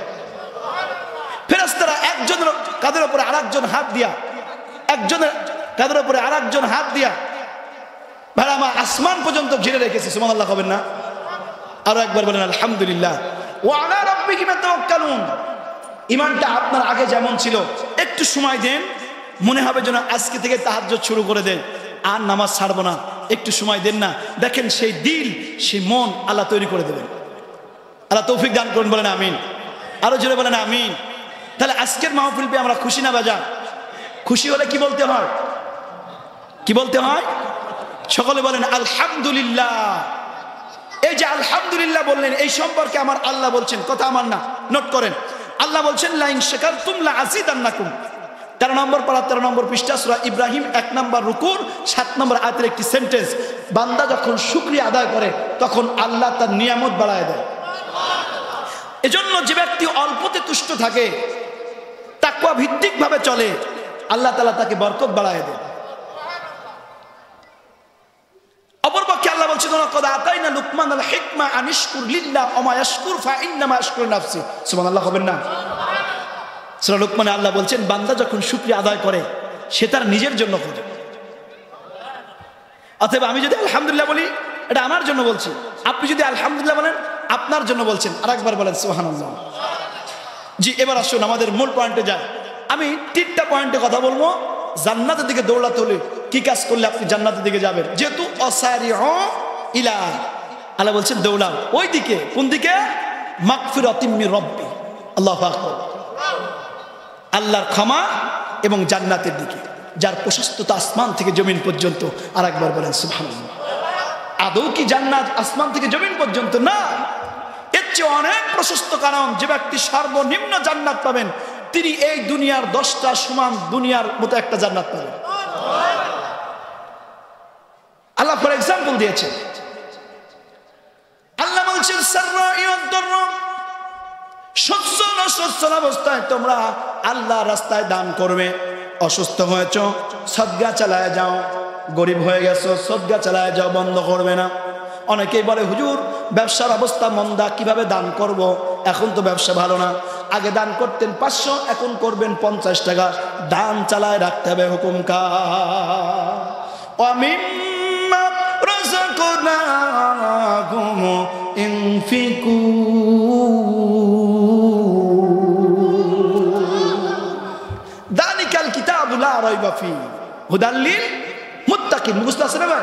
ফেরেশতারা একজনের কাঁধের উপরে আরেকজন হাত দিয়া, একজনের কাঁধের উপরে আরেকজন হাত দিয়া ভাড়া আমার আসমান পর্যন্ত ঘিরে রেখেছে। সুবহানাল্লাহ হবেন না? আরো একবার বলেন আলহামদুলিল্লাহ। ওয়া আলা রাব্বিহিম ইয়াতাওয়াক্কালুন। ঈমানটা আপনার আগে যেমন ছিল, একটু সময় দেন, মনে হবে যেন আজকে থেকে তাহাজ্জুদ শুরু করে দেন, আর নামাজ ছাড়বো না, একটু সময় দেন না, দেখেন সেই দিল, সেই মন আল্লাহ তৈরি করে দেবেন। আল্লাহ তৌফিক দান করুন, বলেন আমিন। আরো জোরে বলেন আমিন। তাহলে আজকের মাহফিল পেয়ে আমরা খুশি না বাজা? খুশি হলে কি বলতে হয়? কি বলতে হয়? সকলে বলেন আলহামদুলিল্লাহ। এই যে আলহামদুলিল্লাহ বললেন, এই সম্পর্কে আমার আল্লাহ বলছেন, কথা আমার না, নোট করেন। আল্লাহ বলছেন লাইন শাকারতুম লাযিদান্নাকুম। 13 নম্বর পারা 13 নম্বর পৃষ্ঠা সূরা ইব্রাহিম 1 নম্বর রুকুর 7 নম্বর আয়াতের একটি সেন্টেন্স। বান্দা যখন শুকরিয়া আদায় করে তখন আল্লাহ তার নিয়ামত বাড়ায় দেয়। এজন্য যে ব্যক্তি অল্পতে তুষ্ট থাকে, তাকওয়া ভিত্তিক ভাবে চলে, আল্লাহ তাআলা তাকে বরকত বাড়ায় দেয়। অপরপক্ষে আল্লাহ বলছেন লাকাদ আতাইনা লুকমানাল হিকমা আনিশকুর লিল্লাহ ওয়া মা ইয়াশকুর ফা ইন্নামা ইয়াশকুরু নাফসি। সুবহানাল্লাহ হবেন না? সূরা লুকমানে আল্লাহ বলছেন বান্দা যখন শুকরিয়া আদায় করে সে তার নিজের জন্য করে। অতএব আমি যদি আলহামদুলিল্লাহ বলি, এটা আমার জন্য বলছি, আপনি যদি আলহামদুলিল্লাহ বলেন আপনার জন্য বলছেন। আরেকবার বলেন সুবহানাল্লাহ। জি, এবার আসুন আমাদের মূল পয়েন্টে যাই। আমি 3টা পয়েন্টে কথা বলবো। জান্নাতের দিকে দৌড়াতে হলে কি কাজ করলে আপনি জান্নাতের দিকে যাবেন? যেহেতু অসারিউ ইলা, আল্লাহ বলছেন দৌড়াও ওই দিকে। কোন দিকে? মাগফিরাতিম মির রাব্বি। আল্লাহু আকবার। আল্লাহর ক্ষমা এবং জান্নাতের দিকে, যার প্রশস্ততা আসমান থেকে জমিন পর্যন্ত। আর একবার বলেন সুবহানাল্লাহ। আদৌ কি জান্নাত আসমান থেকে জমিন পর্যন্ত? না, এর চেয়ে অনেক প্রশস্ত। কারণ যে ব্যক্তি সর্বনিম্ন জান্নাত পাবেন তিনি এই দুনিয়ার 10টা সমান দুনিয়ার মতো একটা জান্নাত পাবেন। আল্লাহ ফর এক্সাম্পল দিয়েছে। আল্লাহ বলছেন সচ্ছল অবস্থায় তোমরা আল্লাহ রাস্তায় দান করবে। অসুস্থ হয়েছ, সদকা চালায় যাও। গরিব হয়ে গেছো, সদকা চালায় যাও, বন্ধ করবে না। অনেকেই বলে হুজুর ব্যবসার অবস্থা মন্দা, কিভাবে দান করব? এখন তো ব্যবসা ভালো না, আগে দান করতেন 500, এখন করবেন 50 টাকা। দান চালায় রাখতে হবে। হুকুম কা ওয়ামিম্মা রাযাকনাকুম ইনফিকু। দালিকাল কিতাবু লা রাইবা ফি হুদাল লিল মুত্তাকিন। বুঝতে পারছেন না?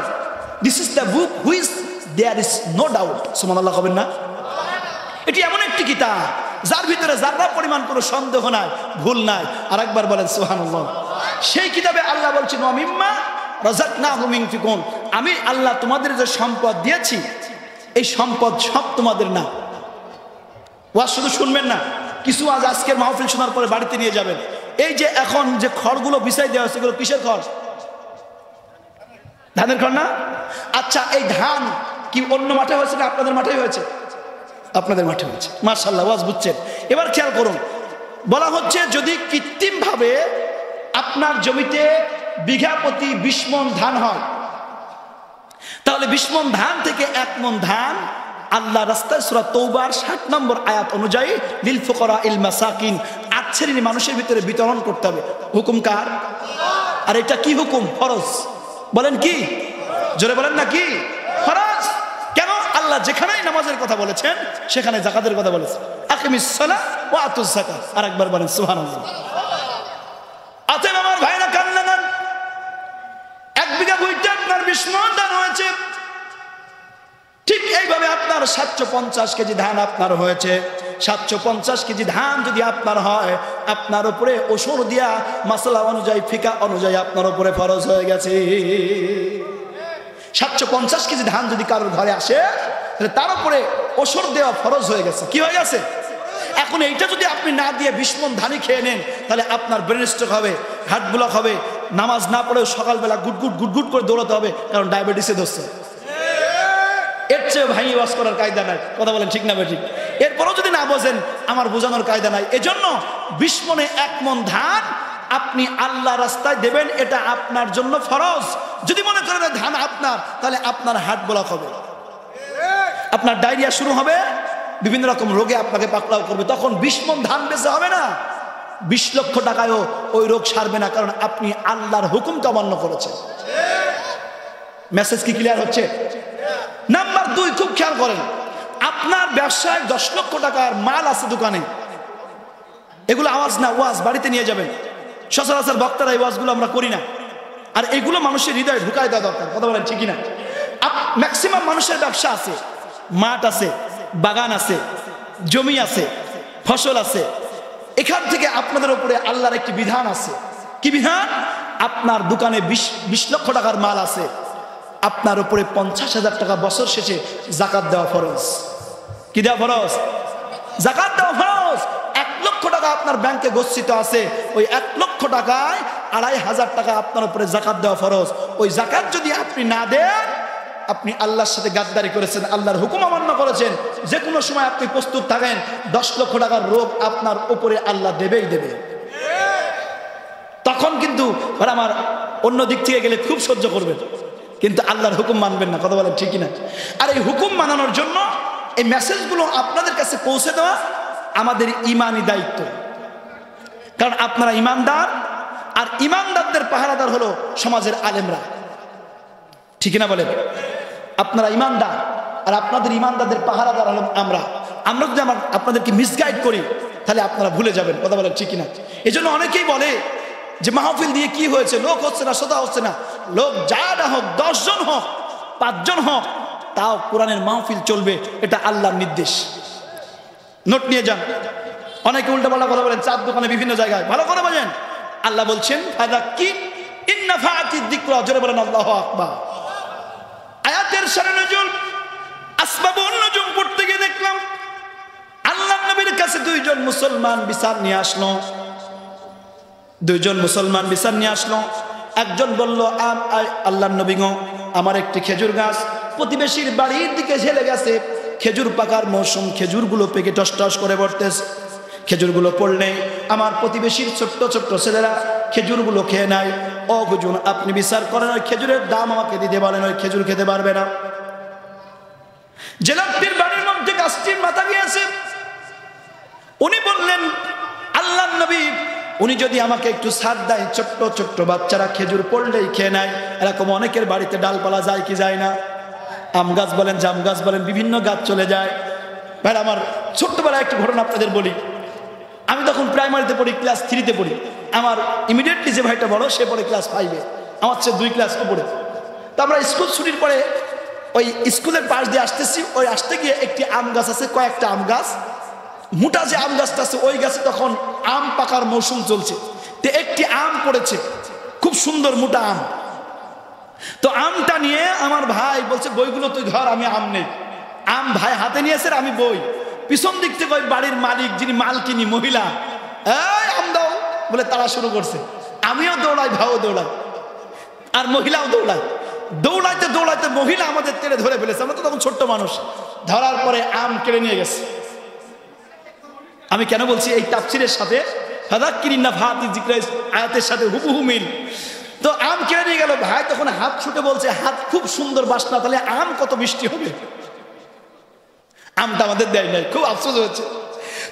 This is the book which there is no doubt. সুবহানাল্লাহ হবেন না? এটি এমন একটি কিতাব যার ভিতরে যারা পরিমাণ কোনো সন্দেহ নাই, ভুল নাই। আর একবার বলেন সুবহানাল্লাহ। সেই কিতাবে আল্লাহ বলছেন ওয়ামিম্মা রাযাকনাহুম ইনফিকুন। আমি আল্লাহ তোমাদের যে সম্পদ দিয়েছি, এই সম্পদ সব তোমাদের না। ওয়াজ শুধু শুনবেন না, কিছু আজ আজকের মাহফিল শোনার পরে বাড়িতে নিয়ে যাবেন। এই যে এখন যে খড়গুলো বিছাই দেওয়া হচ্ছে, এগুলো কিসের খড়? ধানের খড় না? আচ্ছা, এই ধান কি অন্য মাঠে হয়েছে না আপনাদের মাঠে হয়েছে? আপনাদের মাঠে হয়েছে, মাশাআল্লাহ, ওয়াজ বুঝছেন। এবার খেয়াল করুন, বলা হচ্ছে যদি কৃত্রিম ভাবে আপনার জমিতে বিঘা প্রতি 20 মণ ধান হয়, তাহলে 20 মণ ধান থেকে 1 মণ ধান আল্লাহ রাস্তায় সূরা তওবার 60 নম্বর আয়াত অনুযায়ী লিল ফুকারা ইল মাসাকিন 8 শ্রেণীর মানুষের ভিতরে বিতরণ করতে হবে। হুকুম কার? আর এটা কি হুকুম? ফরজ। বলেন কি? জোরে বলেন না, কি ফরজ? কেন? আল্লাহ যেখানেই নামাজের কথা বলেছেন সেখানে যাকাতের কথা বলেছেন, আকিমিস সালাহ ওয়া আতুজ যাকাত। আরেকবার বলেন সুবহানাল্লাহ। অতএব আমার ভাইরা কান্নান, 1 বিঘা ভূমিতে আপনার 20 মণ ধান হয়েছে, ঠিক এইভাবে আপনার 750 কেজি ধান আপনার হয়েছে। 750 কেজি ধান যদি আপনার হয়, আপনার উপরে ওসর দিয়া মাসলা অনুযায়ী, ফিকা অনুযায়ী আপনার উপরে ফরজ হয়ে গেছে। 750 কেজি ধান যদি কারোর ঘরে আসে, তাহলে তার উপরে ওসর দেওয়া ফরজ হয়ে গেছে। কি হয়ে গেছে? এখন এইটা যদি আপনি না দিয়ে 20 মণ ধানই খেয়ে নেন, তাহলে আপনার ব্রেন স্ট্রোক হবে, হার্ট ব্লক হবে, নামাজ না পড়েও সকালবেলা গুটগুট গুটগুট করে দৌড়াতে হবে, কারণ ডায়াবেটিসে ধরছে। এর চেয়ে ভাই ওয়াজ করার কায়দা নাই। কথা বলেন ঠিক না ঠিক? এরপরও যদি না বোঝেন, আমার বোঝানোর কায়দা নাই। এজন্য 20 মণে 1 মণ ধান আপনি আল্লাহ রাস্তায় দেবেন, এটা আপনার জন্য ফরজ। যদি মনে করেন ধান আপনার, তাহলে আপনার হার্ট ব্লক হবে, আপনার ডায়রিয়া শুরু হবে, বিভিন্ন রকম রোগে আপনাকে পাকড়াও করবে। তখন 20 মণ ধান বেচা হবে না, 20 লক্ষ টাকায়ও ওই রোগ সারবে না, কারণ আপনি আল্লাহর হুকুমকে অমান্য করেছেন। মেসেজ কি ক্লিয়ার হচ্ছে? নাম্বার 2, খুব খেয়াল করেন, আপনার ব্যবসায় 10 লক্ষ টাকার মাল আছে দোকানে, এগুলো আওয়াজ না, ওয়াজ বাড়িতে নিয়ে যাবেন। সচরাচর বক্তারা এই ওয়াজগুলো আমরা করি না, আর এগুলো মানুষের হৃদয়ে ঢুকায় দেওয়া দরকার। কথা বলেন ঠিকই না? ম্যাক্সিমাম মানুষের ব্যবসা আছে, মাঠ আছে, বাগান আছে, জমি আছে, ফসল আছে। এখান থেকে আপনাদের উপরে আল্লাহর একটি বিধান আছে। কি বিধান? আপনার দোকানে 20 লক্ষ টাকার মাল আছে, আপনার উপরে 50,000 টাকা বছর শেষে যাকাত দেওয়া ফরজ। কি দেওয়া ফরজ? যাকাত দেওয়া ফরজ। 1 লক্ষ টাকা আপনার ব্যাংকে গচ্ছিত আছে, ওই 1 লক্ষ টাকায় 2,500 টাকা আপনার উপরে যাকাত দেওয়া ফরজ। ওই যাকাত যদি আপনি না দেন, আপনি আল্লাহর সাথে গাদ্দারি করেছেন, আল্লাহর হুকুম অমান্য করেছেন। যে কোনো সময় আপনি প্রস্তুত থাকেন, 10 লক্ষ টাকার রোগ আপনার উপরে আল্লাহ দেবেই দেবে। তখন কিন্তু আমার অন্য দিক থেকে গেলে খুব সহ্য করবেন, কিন্তু আল্লাহর হুকুম মানবেন না। কথা বলেন ঠিকই না? আর এই হুকুম মানানোর জন্য এই মেসেজগুলো আপনাদের কাছে পৌঁছে দেওয়া আমাদের ইমানি দায়িত্ব। কারণ আপনারা ইমানদার, আর ইমানদারদের পাহারাদার হলো সমাজের আলেমরা। ঠিক না বলেন? আপনারা ইমানদার, আর আপনাদের ইমানদারদের পাহারাদার হলাম আমরা। আমরা যদি আপনাদেরকে মিসগাইড করি, তাহলে আপনারা ভুলে যাবেন। কথা বলেন ঠিক না? এই জন্য অনেকেই বলে যে মাহফিল দিয়ে কি হয়েছে, লোক হচ্ছে না, শ্রোতা হচ্ছে না। লোক যা না হোক, 10 জন হোক, 5 জন হোক, তাও কোরআনের মাহফিল চলবে, এটা আল্লাহর নির্দেশ। নোট নিয়ে যান। অনেকে উল্টাপাল্টা কথা বলেন, চার দোকানে বিভিন্ন জায়গায়। ভালো করে বোঝেন, আল্লাহ বলছেন ফাযাক্কির ইন নাফাআতিয যিকরা। জোরে বলেন আল্লাহু আকবার। আয়াতের শানে নজুল, আসবাবুন নুজুম পড়তে গিয়ে দেখলাম আল্লাহর নবীর কাছে 2 জন মুসলমান বিচার নিয়ে আসলো। 2 জন মুসলমান বিচার নিয়ে আসলো। একজন বলল, আল্লাহর নবী গো, আমার একটি খেজুর গাছ প্রতিবেশীর বাড়ির দিকে ঝেলে গেছে, খেজুর পাকার মৌসুম, খেজুরগুলো পেকে টস টস করে পড়তেছে। খেজুরগুলো পড়লে আমার প্রতিবেশীর ছোট্ট ছোট্ট ছেলেরা খেজুরগুলো খেয়ে নেয়। ও হুজুর, আপনি বিচার করেন, ওই খেজুরের দাম আমাকে দিতে বলেন, ওই খেজুর খেতে পারবে না। যে লোকটির বাড়ির মধ্যে গাছটির মাথা গিয়েছে, উনি বললেন, আল্লাহর নবী, উনি যদি আমাকে একটু ছাড় দেয়, ছোট্ট ছোট্ট বাচ্চারা খেজুর পড়লেই খেয়ে নেয়। এরকম অনেকের বাড়িতে ডালপালা যায় কি যায় না? আম গাছ বলেন, জাম গাছ বলেন, বিভিন্ন গাছ চলে যায়। ভাই আমার ছোট্টবেলায় একটি ঘটনা আপনাদের বলি। আমি তখন প্রাইমারিতে পড়ি, ক্লাস 3-তে পড়ি। আমার ইমিডিয়েটলি যে ভাইটা বড়, সে পড়ে ক্লাস 5-এ, আমার চেয়ে 2 ক্লাস উপরে। তো আমরা স্কুল ছুটির পরে ওই স্কুলের পাশ দিয়ে আসতেছি। ওই আসতে গিয়ে একটি আম গাছ আছে, কয়েকটা আম গাছ, মোটা যে আম গাছটা আছে, ওই গাছে তখন আম পাকার মৌসুম চলছে। তো একটি আম পড়েছে, খুব সুন্দর মোটা আম। তো আমটা নিয়ে আমার ভাই বলছে, বইগুলো তুই ধর, আমি আম নেই। আম ভাই হাতে নিয়েছে, আমি বই। পিছন দিক থেকে ওই বাড়ির মালিক, যিনি মালকিনী মহিলা, এই আম দাও বলে তারা শুরু করছে। আমিও দৌড়াই, ভাইও দৌড়াই, আর মহিলাও দৌড়ায়। দৌড়াইতে দৌড়াইতে মহিলা আমাদের টেনে ধরে ফেলেছে, আমরা তো তখন ছোট্ট মানুষ। ধরার পরে আম কেড়ে নিয়ে গেছে। আমি কেন বলছি, এই তাফসীরের সাথে ফাযাক্কিরিন নাফাতি যিকরা আয়াতের সাথে হুবহু মিল। তো আম কেড়ে নিয়ে গেল, ভাই তখন হাত ছুটে বলছে, হাত খুব সুন্দর বাসনা, তাহলে আম কত মিষ্টি হবে। আমটা আমাদের দেয় নাই, খুব আফসোস হয়েছে।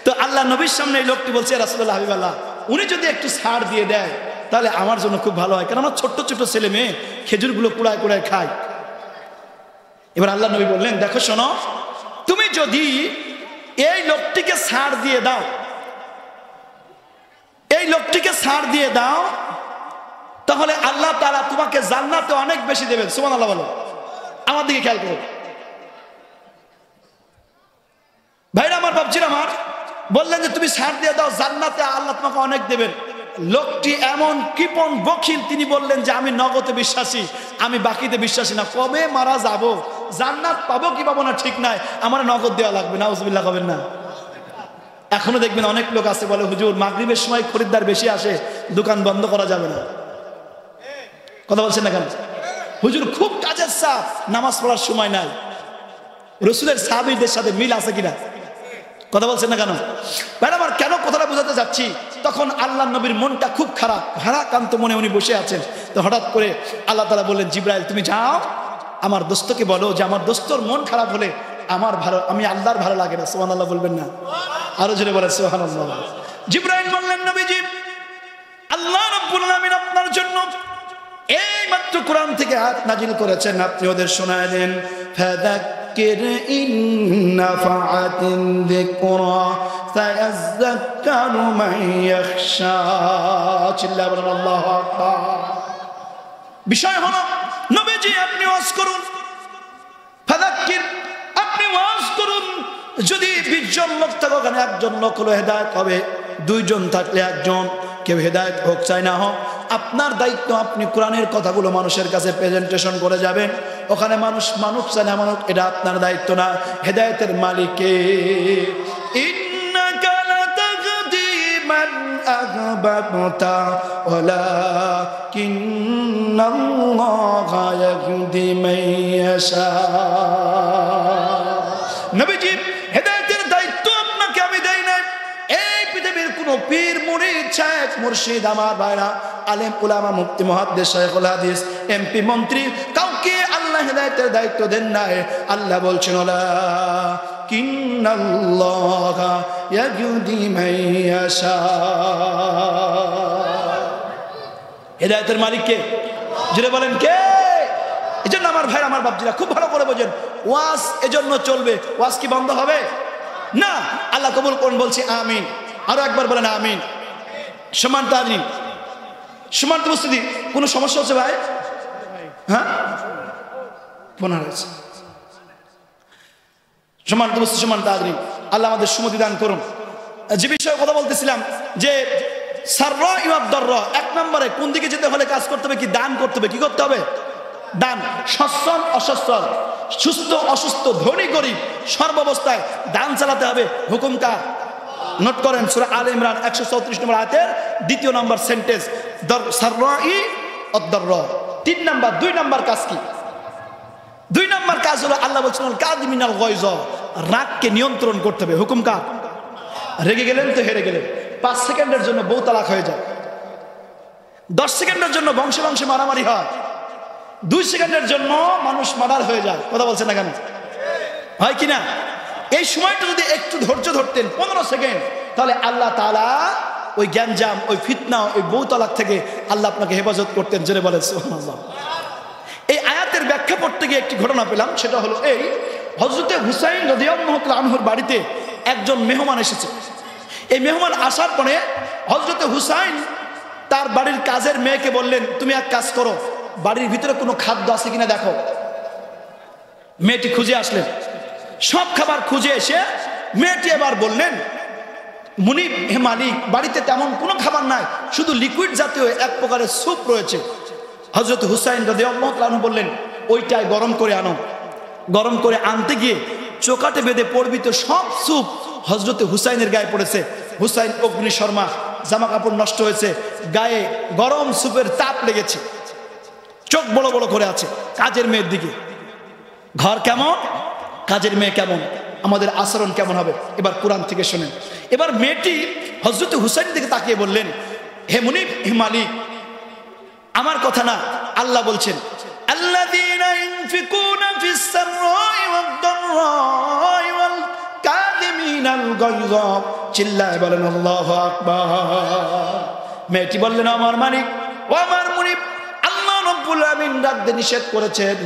তো আল্লাহ নবীর সামনে এই লোকটি বলছে, রাসূলুল্লাহ হাবিবাল্লাহ, উনি যদি একটু ছাড় দিয়ে দেয় তাহলে আমার জন্য খুব ভালো হয়, কারণ আমার ছোট্ট ছোট্ট ছেলে মেয়ে খেজুরগুলো কুড়ায় কুড়ায় খায়। এবার আল্লাহ নবী বললেন, দেখো শোনো, তুমি যদি এই লোকটিকে ছাড় দিয়ে দাও, এই লোকটিকে ছাড় দিয়ে দাও, তাহলে আল্লাহ তাআলা তোমাকে জান্নাতে অনেক বেশি দেবেন। সুবহানাল্লাহ বলো। আমার দিকে খেয়াল করো ভাইরা আমার, বাপজির আমার, বললেন যে তুমি ছাড় দিয়ে দাও, জান্নাতে আল্লাহ তোমাকে অনেক দেবেন। লোকটি এমন কৃপণ বখিল, তিনি বললেন যে আমি নগদে বিশ্বাসী, আমি বাকিতে বিশ্বাসী না। কবে মারা যাব, জান্নাত পাবো কি পাবো না ঠিক নাই, আমার নগদ দেওয়া লাগবে। নাউজুবিল্লাহ করবেন না। এখনো দেখবেন অনেক লোক আছে বলে, হুজুর মাগরিবের সময় খরিদ্দার বেশি আসে, দোকান বন্ধ করা যাবে না। কথা বলছেন না কেন? হুজুর খুব কাজের চাপ, নামাজ পড়ার সময় নাই। রসুলের সাহাবীদের সাথে মিল আছে কিনা? কথা বলছেন না কেন? আমার কেন কথাটা বোঝাতে যাচ্ছি, তখন আল্লাহ নবীর মনটা খুব খারাপ, ভারাক্রান্ত মনে উনি বসে আছেন। তো হঠাৎ করে আল্লাহ তাআলা বললেন, জিবরাইল তুমি যাও, আমার দোস্তকে বলো যে আমার দোস্তর মন খারাপ হলে আমার ভালো, আমি আল্লাহর ভালো লাগে না। সুবহানাল্লাহ বলবেন না? আরো জোরে বলেন সুবহানাল্লাহ। জিবরাইল বললেন, নবীজি আল্লাহ রাব্বুল আলামিন আপনার জন্য এই মাত্র কোরআন থেকে আয়াত নাজিল করেছেন, আপনি ওদের শোনায় দেন। ফাযাক্কির ইন নাফাআতিন যিকরা সায়াযাক্কারু মান ইয়াখশা। চিল্লায়া বলেন আল্লাহু আকবার। বিষয় হলো নবীজি আপনি ওয়াজ করুন, ফাযাক্কির আপনি ওয়াজ করুন। যদি 20 জন লোক থাকে, ওখানে একজন লোক হলো হেদায়েত হবে, 2 জন থাকলে একজন, কেউ হেদায়েত হোক চাই না হোক, আপনার দায়িত্ব আপনি কোরআনের কথাগুলো মানুষের কাছে প্রেজেন্টেশন করে যাবেন। ওখানে মানুষ চাই না মানুষ, এটা আপনার দায়িত্ব না, হেদায়েতের মালিক কে? ইন্নাকা লাতাহদি মান আহবাবতা ওয়ালাকিন্নাল্লাহা ইয়াহদি মান ইয়াশা। নবীজি হেদায়েতের দায়িত্ব আপনাকে আমি দেই না। এই পৃথিবীর কোন পীর, মুরিদ, শায়েখ, মুর্শিদ, আমার ভাইরা, আলেম, উলামা, মুফতি, মুহাদ্দিস, শাইখুল হাদিস, এমপি, মন্ত্রী, কাউকে আল্লাহ হেদায়েতের দায়িত্ব দেন নাই। আল্লাহ বলছেন, ওয়ালাকিন্নাল্লাহা ইয়াহদি মান ইয়াশা। হেদায়েতের মালিক কে? জোরে বলেন কে? এজন্য আমার ভাই, আমার বাপজিরা খুব ভালো করে বোঝেন, ওয়াজ এজন্য চলবে, ওয়াজ কি বন্ধ হবে না। আল্লাহ কবুল করুন, বলছি আমিন। আরো একবার বলেন আমিন। সম্মানিত হাজিরিন, সম্মানিত উপস্থিতি, কোনো সমস্যা হচ্ছে ভাই? হ্যাঁ, মনে হয়েছে। সম্মানিত উপস্থিতি, সম্মানিত হাজিরিন, আল্লাহ আমাদের সুমতি দান করুন। যে বিষয়ে কথা বলতেছিলাম, যে সাররা ওয়াদ দাররা, 1 নম্বরে কোন দিকে যেতে হলে কাজ করতে হবে, কি দান করতে হবে, কি করতে হবে? দান। সচ্ছল অসচ্ছল, সুস্থ অসুস্থ, ধনী গরিব, সর্বাবস্থায় দান চালাতে হবে। হুকুম কার? নোট করেন, সূরা আলে ইমরান 134 নম্বর আয়াতের 2 নম্বর সেন্টেন্স, সাররাই ওয়াদ দাররা। 3 নম্বর, 2 নম্বর কাজ কি? 2 নম্বর কাজ হলো আল্লাহ বলছেন, কাযিমিনাল গায়জ, রাগকে নিয়ন্ত্রণ করতে হবে। হুকুম কার? রেগে গেলেন তো হেরে গেলেন। 5 সেকেন্ডের জন্য বউ তালাক হয়ে যায়, 10 সেকেন্ডের জন্য বংশে বংশে মারামারি হয়, 2 সেকেন্ডের জন্য মানুষ মার্ডার হয়ে যায়। কথা বলছেন না কেন? হয় কিনা? এই সময়টা যদি একটু ধৈর্য ধরতেন 15 সেকেন্ড, তাহলে আল্লাহ তাআলা ওই গ্যাঞ্জাম, ওই ফিতনা, ওই বউ তালাক থেকে আল্লাহ আপনাকে হেফাজত করতেন। জোরে বলেন সুবহানাল্লাহ। এই আয়াতের ব্যাখ্যা পড়তে গিয়ে একটি ঘটনা পেলাম, সেটা হলো এই, হযরতে হুসাইন রাদিয়াল্লাহু তাআলা আনহুর বাড়িতে একজন মেহমান এসেছে। এই মেহমান আসার পরে হযরতে হুসাইন তার বাড়ির কাজের মেয়েকে বললেন, তুমি এক কাজ করো, বাড়ির ভিতরে কোনো খাদ্য আছে কিনা দেখো। মেয়েটি খুঁজে আসলেন, সব খাবার খুঁজে এসে মেয়েটি এবার বললেন, মুনিব, হে মালিক, বাড়িতে তেমন কোনো খাবার নাই, শুধু লিকুইড জাতীয় এক প্রকারের স্যুপ রয়েছে। হযরত হুসাইন রাদিয়াল্লাহু তাআলা আনহু বললেন, ওইটাই গরম করে আনো। গরম করে আনতে গিয়ে চোকাটে বেঁধে পড়বিত সব স্যুপ হযরত হুসাইনের গায়ে পড়েছে। হুসাইন অগ্নিশর্মা, জামা কাপড় নষ্ট হয়েছে, গায়ে গরম স্যুপের তাপ লেগেছে। চোখ বড় বড় করে আছে কাজের মেয়ের দিকে। ঘর কেমন, কাজের মেয়ে কেমন, আমাদের আচরণ কেমন হবে? এবার কোরআন থেকে শোনেন। এবার মেয়েটি হযরত হুসাইন দিকে তাকিয়ে বললেন, হে মুনিব, হে মালিক, আমার কথা না, আল্লাহ বলছেন আল্লাযীনা ইনফিকুনা ফিস সাররাই ওয়াদ দাররাই ওয়াল কাযিমিনাল গায়য। চিল্লায় বলেন আল্লাহু আকবার। মেয়েটি বললেন, আমার মালিক ও আমার মুনিব, আল্লাহ রাব্বুল আমিন রাগ দিয়ে নিষেধ করেছেন,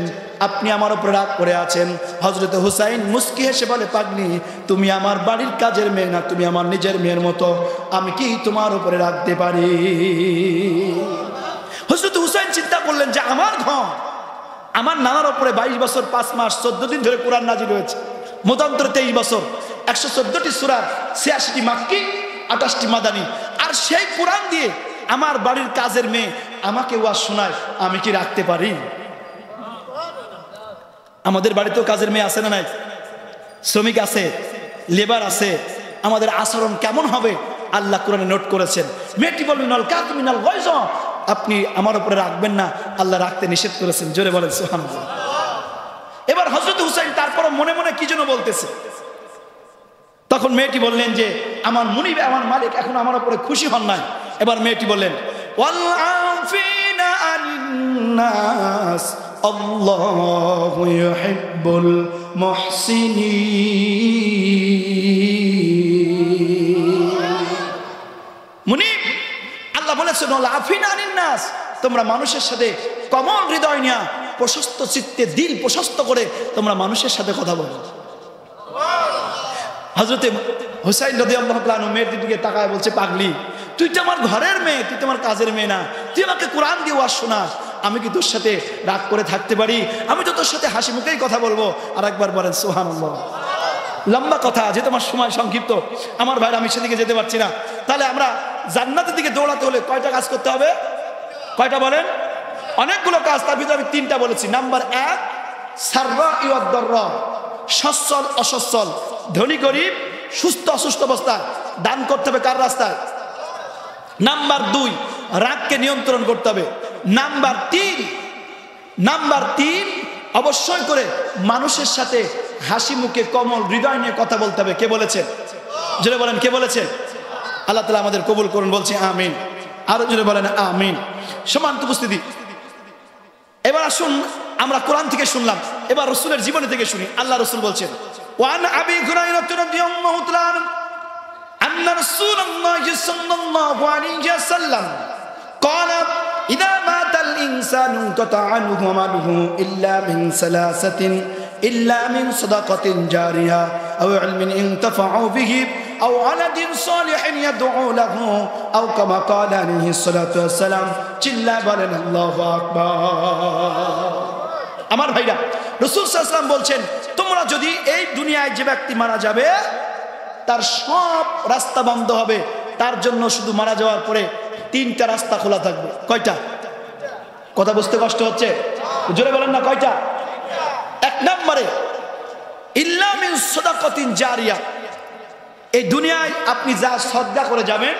আপনি আমার উপরে রাগ করে আছেন। হযরত হুসাইন মুস্কি হেসে বলে, পাগলি, তুমি আমার বাড়ির কাজের মেয়ে না, তুমি আমার নিজের মেয়ের মতো, আমি কি তোমার উপরে রাখতে পারি? হযরত হুসাইন চিন্তা করলেন যে আমার ঘর, আমার নানার উপরে 22 বছর 5 মাস 14 দিন ধরে কোরআন নাজিল হয়েছে, মতান্তরে 23 বছর, 114টি সূরা, 86টি মাক্কি, 28টি মাদানী, আর সেই কোরআন দিয়ে আমার বাড়ির কাজের মেয়ে আমাকে ওয়াজ শোনায়, আমি কি রাখতে পারি? আমাদের বাড়িতেও কাজের মেয়ে আছে না নাই? শ্রমিক আছে, লেবার আছে, আমাদের আচরণ কেমন হবে আল্লাহ কোরআনে নোট করেছেন। মেয়েটি বললেন, আল কাযিমিনাল গায়য, আপনি আমার উপরে রাখবেন না, আল্লাহ রাখতে নিষেধ করেছেন। জোরে বলেন সুবহানাল্লাহ। এবার হযরত হুসাইন তারপর মনে মনে কি যেন বলতেছে। তখন মেয়েটি বললেন যে আমার মুনিব, আমার মালিক এখন আমার উপরে খুশি হন নাই। এবার মেয়েটি বললেন, ওয়াল আফিনা আনিন নাস আল্লাহু ইউহিব্বুল মুহসিনিন। মুনিব, আল্লাহ বলেছেন ওয়াল আফিনা আনিন নাস, তোমরা মানুষের সাথে কোমল হৃদয় নিয়ে, প্রশস্ত চিত্তে, দিল প্রশস্ত করে তোমরা মানুষের সাথে কথা বলো। হযরত হুসাইন রাদিয়াল্লাহু তাআলা আনহু মেয়ের দিকে তাকায় বলছে, পাগলি, তুই তো আমার ঘরের মেয়ে, তুই তো আমার কাজের মেয়ে না, তুই আমাকে কোরআন দিয়ে ওয়াজ শোনাস, আমি কি তোর সাথে রাগ করে থাকতে পারি? আমি তো তোর সাথে হাসি মুখেই কথা বলবো। আর একবার বলেন সুবহানাল্লাহ। লম্বা কথা, যেহেতু আমার সময় সংক্ষিপ্ত, আমার ভাইরা আমি সেদিকে যেতে পারছি না। তাহলে আমরা জান্নাতের দিকে দৌড়াতে হলে কয়টা কাজ করতে হবে? কয়টা বলেন? অনেকগুলো কাজ, তার ভিতরে আমি 3টা বলেছি। নাম্বার 1, সাররা ওয়াদ দাররা, সচ্ছল অসচ্ছল, ধনী গরিব, সুস্থ অসুস্থ অবস্থায় দান করতে হবে কার রাস্তায়? নাম্বার 2, রাগকে নিয়ন্ত্রণ করতে হবে। নাম্বার 3 অবশ্যই করে মানুষের সাথে হাসি মুখে কোমল হৃদয় নিয়ে কথা বলতে হবে। কে বলেছেন? জোরে বলেন, কে বলেছেন? আল্লাহ তাআলা আমাদের কবুল করুন, বলছি আমিন। আরো জোরে বলেন আমিন। সম্মানিত উপস্থিতি, এবার আসুন আমরা কোরআন থেকে শুনলাম, এবার রাসূলের জীবনী থেকে শুনি। আল্লাহ রাসূল বলছেন, ওয়ান আবি হুরায়রা রাদিয়াল্লাহু তাআলা আন্না রাসূলুল্লাহি সাল্লাল্লাহু আলাইহি ওয়াসাল্লাম ক্বালা ইযা মাতাল ইনসানু কাতা আনহু আমালুহু ইল্লা মিন সালাসাতিন ইল্লা মিন সাদাকাতিন জারিয়া আও ইলমিন ইনতাফাউ বিহি আও ওয়ালাদিন সালিহিন ইয়াদউ লাহু আও কামা ক্বালা আলাইহিস সালাতু ওয়াসসালাম। চিল্লা বলেন আল্লাহু আকবার। আমার ভাইরা, রাসূল সাল্লাল্লাহু আলাইহি ওয়াসাল্লাম বলছেন, তোমরা যদি এই দুনিয়ায় যে ব্যক্তি মারা যাবে তার সব রাস্তা বন্ধ হবে, তার জন্য শুধু মারা যাওয়ার পরে 3টা রাস্তা খোলা থাকবে। কয়টা? কথা বুঝতে কষ্ট হচ্ছে? জোরে বলেন না, কয়টা? 1 নম্বরে ইল্লা মিন সাদাকাতিন জারিয়া, এই দুনিয়ায় আপনি যা সদকা করে যাবেন,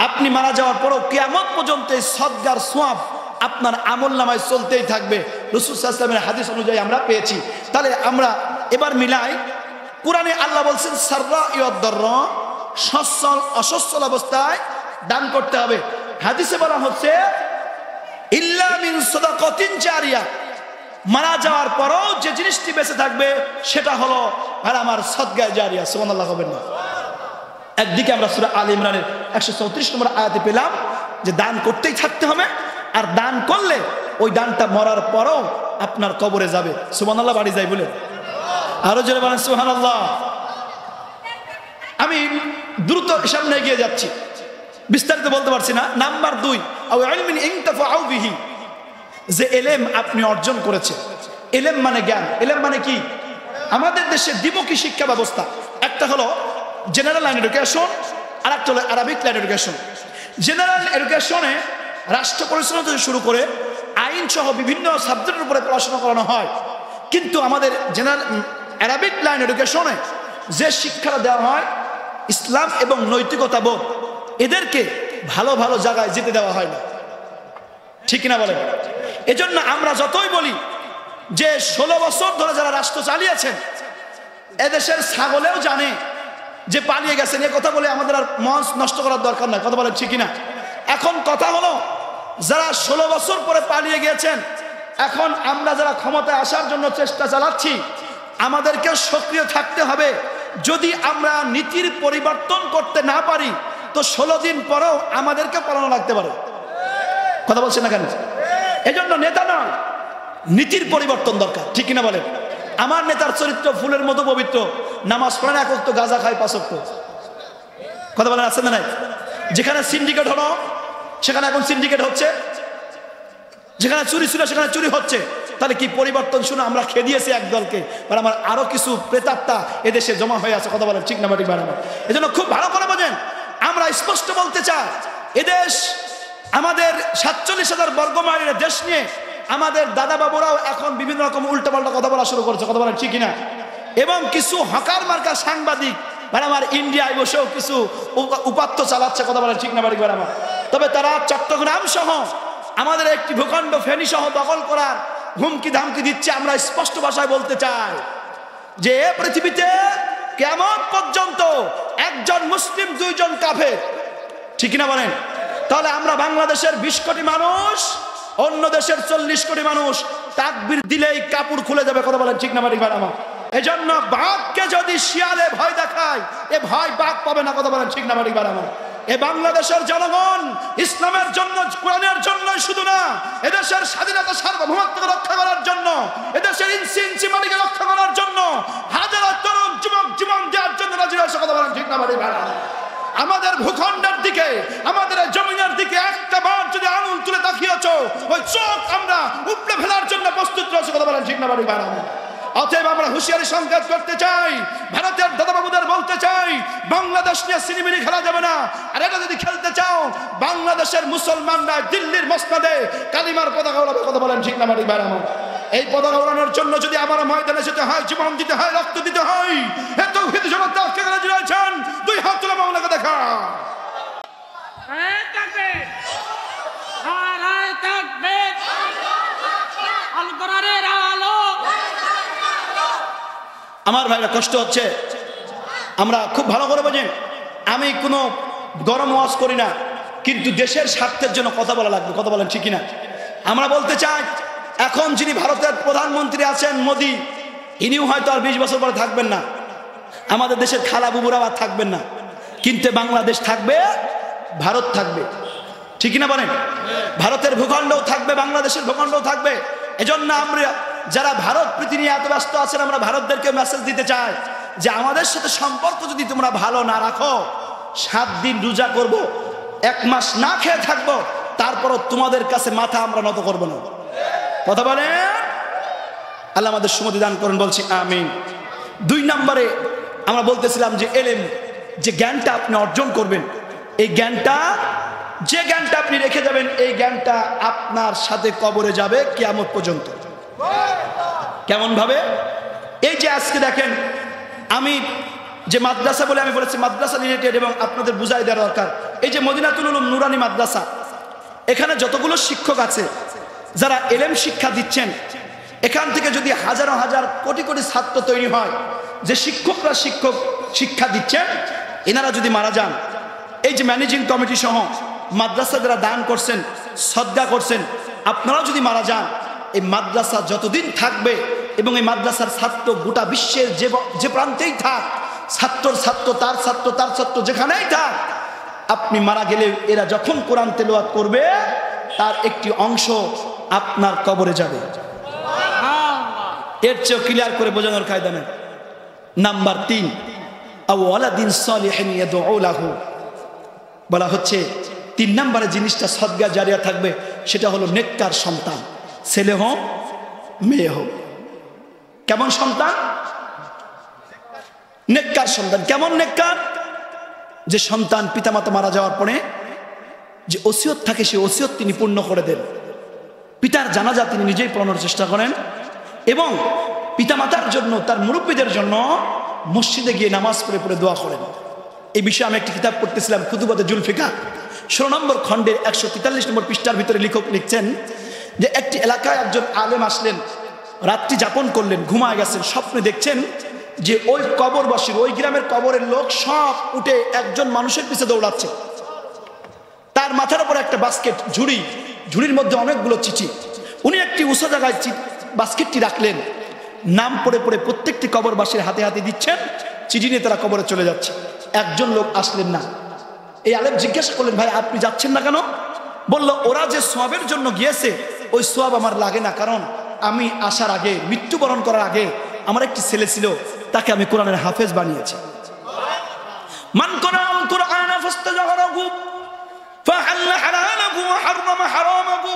আপনি মারা যাওয়ার পরও কিয়ামত পর্যন্ত এই সদকার সওয়াব আপনার আমলনামায় চলতেই থাকবে। রাসূল সাল্লাল্লাহু আলাইহি ওয়াসাল্লামের হাদিস অনুযায়ী আমরা পেয়েছি। তাহলে আমরা এবার মিলাই, কোরআনে আল্লাহ বলছেন সাররা ওয়াদ দাররা, সচ্ছল অসচ্ছল অবস্থায় দান করতে হবে। হাদিসে বলা হচ্ছে ইল্লা মিন সাদাকাতিন জারিয়া, মারা যাওয়ার পরও যে জিনিসটি বেঁচে থাকবে সেটা হলো আর আমার সদকায়ে জারিয়া। সুবহানাল্লাহ বলেন না? একদিকে আমরা সূরা আলে ইমরানের 134 নম্বর আয়াতে পেলাম যে দান করতেই থাকতে হবে, আর দান করলে ওই দানটা মরার পরও আপনার কবরে যাবে। সুবহানাল্লাহ বাড়ি যায় বলে আরো জোরে বলেন সুবহানাল্লাহ। আমি দ্রুত সামনে এগিয়ে যাচ্ছি, বিস্তারিত বলতে পারছি না। নাম্বার 2, আও ইলমিন ইনতাফাউ বিহি, যে এলেম আপনি অর্জন করেছেন। এলেম মানে জ্ঞান। এলেম মানে কি? আমাদের দেশে দ্বিমুখী শিক্ষা ব্যবস্থা, একটা হলো জেনারেল লাইন এডুকেশন, আর একটা হলো আরবিক লাইন এডুকেশন। জেনারেল এডুকেশনে রাষ্ট্র পরিচালনা থেকে শুরু করে আইন সহ বিভিন্ন সাবজেক্টের উপরে পড়াশোনা করানো হয়, কিন্তু আমাদের জেনারেল আরবিক লাইন এডুকেশনে যে শিক্ষাটা দেওয়া হয়, ইসলাম এবং নৈতিকতা বোধ, এদেরকে ভালো ভালো জায়গায় যেতে দেওয়া হয় না। ঠিক কিনা বলেন? এজন্য আমরা যতই বলি যে 16 বছর ধরে যারা রাষ্ট্র চালিয়েছেন এদেশের ছাগলেও জানে যে পালিয়ে গেছেন, এ কথা বলে আমাদের আর মন নষ্ট করার দরকার নাই। কথা বলেন ঠিক কিনা? এখন কথা হলো যারা 16 বছর পরে পালিয়ে গিয়েছেন, এখন আমরা যারা ক্ষমতায় আসার জন্য চেষ্টা চালাচ্ছি আমাদেরকেও সক্রিয় থাকতে হবে। যদি আমরা নীতির পরিবর্তন করতে না পারি তো 16 দিন পরেও আমাদেরকে পালানো লাগতে পারে। কথা বলছেন না কেন? এজন্য নেতা নয়, নীতির পরিবর্তন দরকার, ঠিক কিনা বলেন? আমার নেতার চরিত্র ফুলের মতো পবিত্র, নামাজ পড়ে না, এক ওয়াক্ত গাঁজা খায় 5 ওয়াক্ত। কথা বলেন আছে না নাই? যেখানে সিন্ডিকেট হলো সেখানে এখন সিন্ডিকেট হচ্ছে, যেখানে চুরি ছিল সেখানে চুরি হচ্ছে। তাহলে কি পরিবর্তন? শুনে আমরা খেয়ে দিয়েছি একদলকে, আর আমার আরো কিছু প্রেতাত্মা এদেশে জমা হয়ে আছে। কথা বলেন ঠিক না ঠিক বাড়ানো? এজন্য খুব ভালো করে বোঝেন, আমরা স্পষ্ট বলতে চাই এদেশ আমাদের 47,000 বর্গ মাইলের দেশ নিয়ে আমাদের দাদা বাবুরাও এখন বিভিন্ন রকম উল্টোপাল্টা কথা বলা শুরু করেছে। কথা বলেন ঠিক কিনা? এবং কিছু হকার মার্কা সাংবাদিক মানে আমার ইন্ডিয়ায় বসেও কিছু উপাত্ত চালাচ্ছে। কথা বলেন ঠিক না বাড়ি বাড়ানো? তবে তারা চট্টগ্রাম সহ আমাদের একটি ভূখণ্ড ফেনী সহ দখল করার হুমকি ধামকি দিচ্ছে। আমরা স্পষ্ট ভাষায় বলতে চাই যে পৃথিবীতে কিয়ামত পর্যন্ত একজন মুসলিম 2 জন কাফের, ঠিক না বলেন? তাহলে আমরা বাংলাদেশের 20 কোটি মানুষ, অন্য দেশের 40 কোটি মানুষ তাকবীর দিলেই কাপড় খুলে যাবে। কথা বলেন ঠিক না বাড়ি বাড়ানো? এজন্য বাঘকে যদি শিয়ালে ভয় দেখায় এ ভয় বাঘ পাবে না। কথা বলেন ঠিক না বাড়ি বাড়ানো? এ বাংলাদেশের জনগণ ইসলামের জন্য, কোরআনের জন্য শুধু না, এদেশের স্বাধীনতা সার্বভৌমত্বকে রক্ষা করার জন্য, এদেশের ইঞ্চি ইঞ্চি মাটিকে রক্ষা করার জন্য হাজারো তরুণ যুবক জীবন দেওয়ার জন্য রাজি হয়েছে। কথা বলেন ঠিক না বাড়ি বাড়ানো? আমাদের ভূখণ্ডের দিকে, আমাদের জমিনের দিকে একটা বার যদি আঙুল তুলে তাকিয়েছ ওই চোখ আমরা উপড়ে ফেলার জন্য প্রস্তুত রয়েছে। কথা বলেন ঠিক না বাড়ি বাড়ানো? অতএব আমরা হুঁশিয়ারি সংকেত করতে চাই, ভারতের দাদাবাবুদের বলতে চাই, বাংলাদেশ নিয়ে সিনেমিনি খেলা যাবে না। আর এটা যদি খেলতে চাও বাংলাদেশের মুসলমানরা দিল্লির মসনদে কালিমার পতাকা ওড়াবে। কথা বলেন ঠিক না বাড়ি বাড়ানো? এই পতাকা ওড়ানোর জন্য যদি আমার ময়দানে যেতে হয়, জীবন দিতে হয়, রক্ত দিতে হয়, এত হিন্দু জনতা কে রাজি রয়েছেন? 2 হাত তুলে মাওলাকে দেখা। আমার ভাইরা কষ্ট হচ্ছে, আমরা খুব ভালো করে বোঝেন, আমি কোনো গরম ওয়াজ করি না, কিন্তু দেশের স্বার্থের জন্য কথা বলা লাগবে। কথা বলেন ঠিক কিনা? আমরা বলতে চাই এখন যিনি ভারতের প্রধানমন্ত্রী আছেন মোদি, ইনিও হয়তো আর 20 বছর পরে থাকবেন না, আমাদের দেশের খালা বুবুরাও আর থাকবেন না, কিন্তু বাংলাদেশ থাকবে, ভারত থাকবে, ঠিক কিনা বলেন? ভারতের ভূখণ্ডও থাকবে, বাংলাদেশের ভূখণ্ডও থাকবে। এজন্য আমরা যারা ভারত প্রীতি নিয়ে এত ব্যস্ত আছেন, আমরা ভারতদেরকে মেসেজ দিতে চাই যে আমাদের সাথে সম্পর্ক যদি তোমরা ভালো না রাখো, 7 দিন রোজা করব, 1 মাস না খেয়ে থাকবো, তারপরও তোমাদের কাছে মাথা আমরা নত করবো না। কথা বলেন? আল্লাহ আমাদের সুমতি দান করেন, বলছি আমিন। 2 নম্বরে আমরা বলতেছিলাম যে এলেম, যে জ্ঞানটা আপনি অর্জন করবেন, এই জ্ঞানটা, যে জ্ঞানটা আপনি রেখে যাবেন, এই জ্ঞানটা আপনার সাথে কবরে যাবে কিয়ামত পর্যন্ত। কেমন ভাবে? এই যে আজকে দেখেন, আমি যে মাদ্রাসা বলে আমি বলেছি মাদ্রাসা রিলেটেড, এবং আপনাদের বুঝাই দেওয়া দরকার, এই যে মদিনাতুল উলুম নুরানি মাদ্রাসা, এখানে যতগুলো শিক্ষক আছে যারা এলেম শিক্ষা দিচ্ছেন, এখান থেকে যদি হাজারো হাজার কোটি কোটি ছাত্র তৈরি হয়, যে শিক্ষকরা শিক্ষা দিচ্ছেন, এনারা যদি মারা যান, এই যে ম্যানেজিং কমিটি সহ মাদ্রাসা যারা দান করছেন, সদকা করছেন, আপনারাও যদি মারা যান, এই মাদ্রাসা যতদিন থাকবে এবং এই মাদ্রাসার ছাত্র গোটা বিশ্বের যে প্রান্তেই থাক, ছাত্র তার ছাত্র যেখানেই থাক, আপনি মারা গেলে এরা যখন কোরআন তেলাওয়াত করবে তার একটি অংশ আপনার কবরে যাবে। এর চেয়ে ক্লিয়ার করে বোঝানোর কায়দা নেই। নাম্বার 3, আও ওয়ালাদিন সালিহিন ইয়াদউ লাহু, বলা হচ্ছে 3 নম্বরে জিনিসটা সদকা জারিয়া থাকবে, সেটা হলো নেককার সন্তান, ছেলে হোক মেয়ে হোক। কেমন সন্তান? নেককার সন্তান। কেমন নেককার? যে সন্তান পিতামাতা মারা যাওয়ার পরে যে ওসিয়ত থাকে, সে ওসিয়ত তিনি পূর্ণ করে দেন, পিতার জানাজা তিনি নিজেই পড়ানোর চেষ্টা করেন, এবং পিতামাতার জন্য, তার মুরব্বীদের জন্য মসজিদে গিয়ে নামাজ পড়ে পড়ে দোয়া করেন। এই বিষয়ে আমি একটি কিতাব পড়তেছিলাম, খুতুবাতে জুলফিকার, 16 নম্বর খণ্ডের 143 নম্বর পৃষ্ঠার ভিতরে লেখক লিখছেন যে একটি এলাকায় একজন আলেম আসলেন, রাত্রি যাপন করলেন, ঘুমায় গেছেন, স্বপ্নে দেখছেন যে ওই কবরবাসীর, ওই গ্রামের কবরের লোক সব উঠে একজন মানুষের পিছে দৌড়াচ্ছে। তার মাথার উপর একটা বাস্কেট, ঝুড়ি, ঝুড়ির মধ্যে অনেকগুলো চিঠি। উনি একটি উঁচু জায়গায় বাস্কেটটি রাখলেন, নাম পড়ে পড়ে প্রত্যেকটি কবরবাসীর হাতে হাতে দিচ্ছেন, চিঠি নিয়ে তারা কবরে চলে যাচ্ছে। একজন লোক আসলেন না। এই আলেম জিজ্ঞাসা করলেন, ভাই আপনি যাচ্ছেন না কেন? বলল, ওরা যে সোয়াবের জন্য গিয়েছে ওই সোয়াব আমার লাগে না, কারণ আমি আসার আগে, মৃত্যুবরণ করার আগে আমার একটি ছেলে ছিল, তাকে আমি কোরআনের হাফেজ বানিয়েছি। মান কোরআন কোরআন ফাস্তাজহারাহু ফাহাল্লা হালালাহু ওয়া হাররামা হারামাহু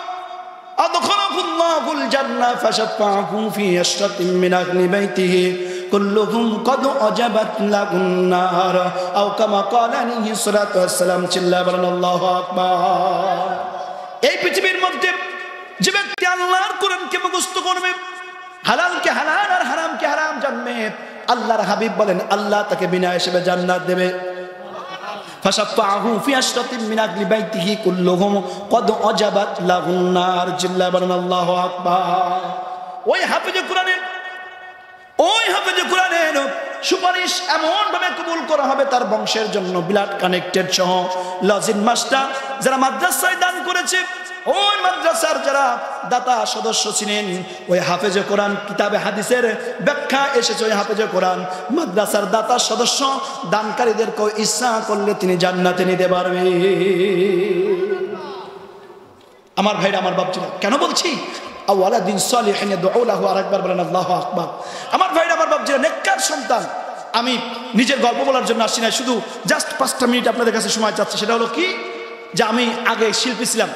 আদখালাহুল্লাহুল জান্নাহ ফাশাফাহু ফি আশরাতিন মিন আহলি বাইতিহি কুল্লুহুম ক্বাদ আজাবাত লাহুন নার আও কামা ক্বালা আলাইহি সাল্লাতু ওয়াসসালাম। চিল্লায়া বলেন আল্লাহু আকবার। এই পৃথিবীর মধ্যে যে ব্যক্তি আল্লাহর কোরআনকে মুখস্থ করবে, হালালকে হালাল আর হারামকে হারাম জানবে, আল্লাহর হাবিব বলেন আল্লাহ তাকে বিনা হিসেবে জান্নাত দেবে। ফাশাফাহু ফি আশরাতিন মিন আহলি বাইতিহি কুল্লুহুম ক্বাদ আজাবাত লাহুন নার। চিল্লায়া বলেন আল্লাহু আকবার। ওই হাফেজে কোরআনের সুপারিশ এমন ভাবে কবুল করা হবে তার বংশের জন্য, ব্লাড কানেক্টেড সহ লজিন মাস্টার যারা মাদ্রাসায় দান করেছে, ওই মাদ্রাসার যারা দাতা সদস্য ছিলেন, ওই হাফেজে কোরআন কিতাবে হাদিসের ব্যাখ্যা এসেছে, ওই হাফেজে কোরআন মাদ্রাসার দাতা সদস্য দানকারীদেরকে ইচ্ছা করলে তিনি জান্নাতে নিতে পারবে। আমার ভাইরা, আমার বাপজিরা, কেন বলছি আওয়ালাদিন সালিহিন ইয়াদউ লাহু, আরেকবার বলেন আল্লাহু আকবার। আমার ভাইরা, আমার বাপজিরা, নেককার সন্তান। আমি নিজের গল্প বলার জন্য আসছি না, শুধু জাস্ট 5টা মিনিট আপনাদের কাছে সময় চাচ্ছি। সেটা হলো কি, যে আমি আগে শিল্পী ছিলাম।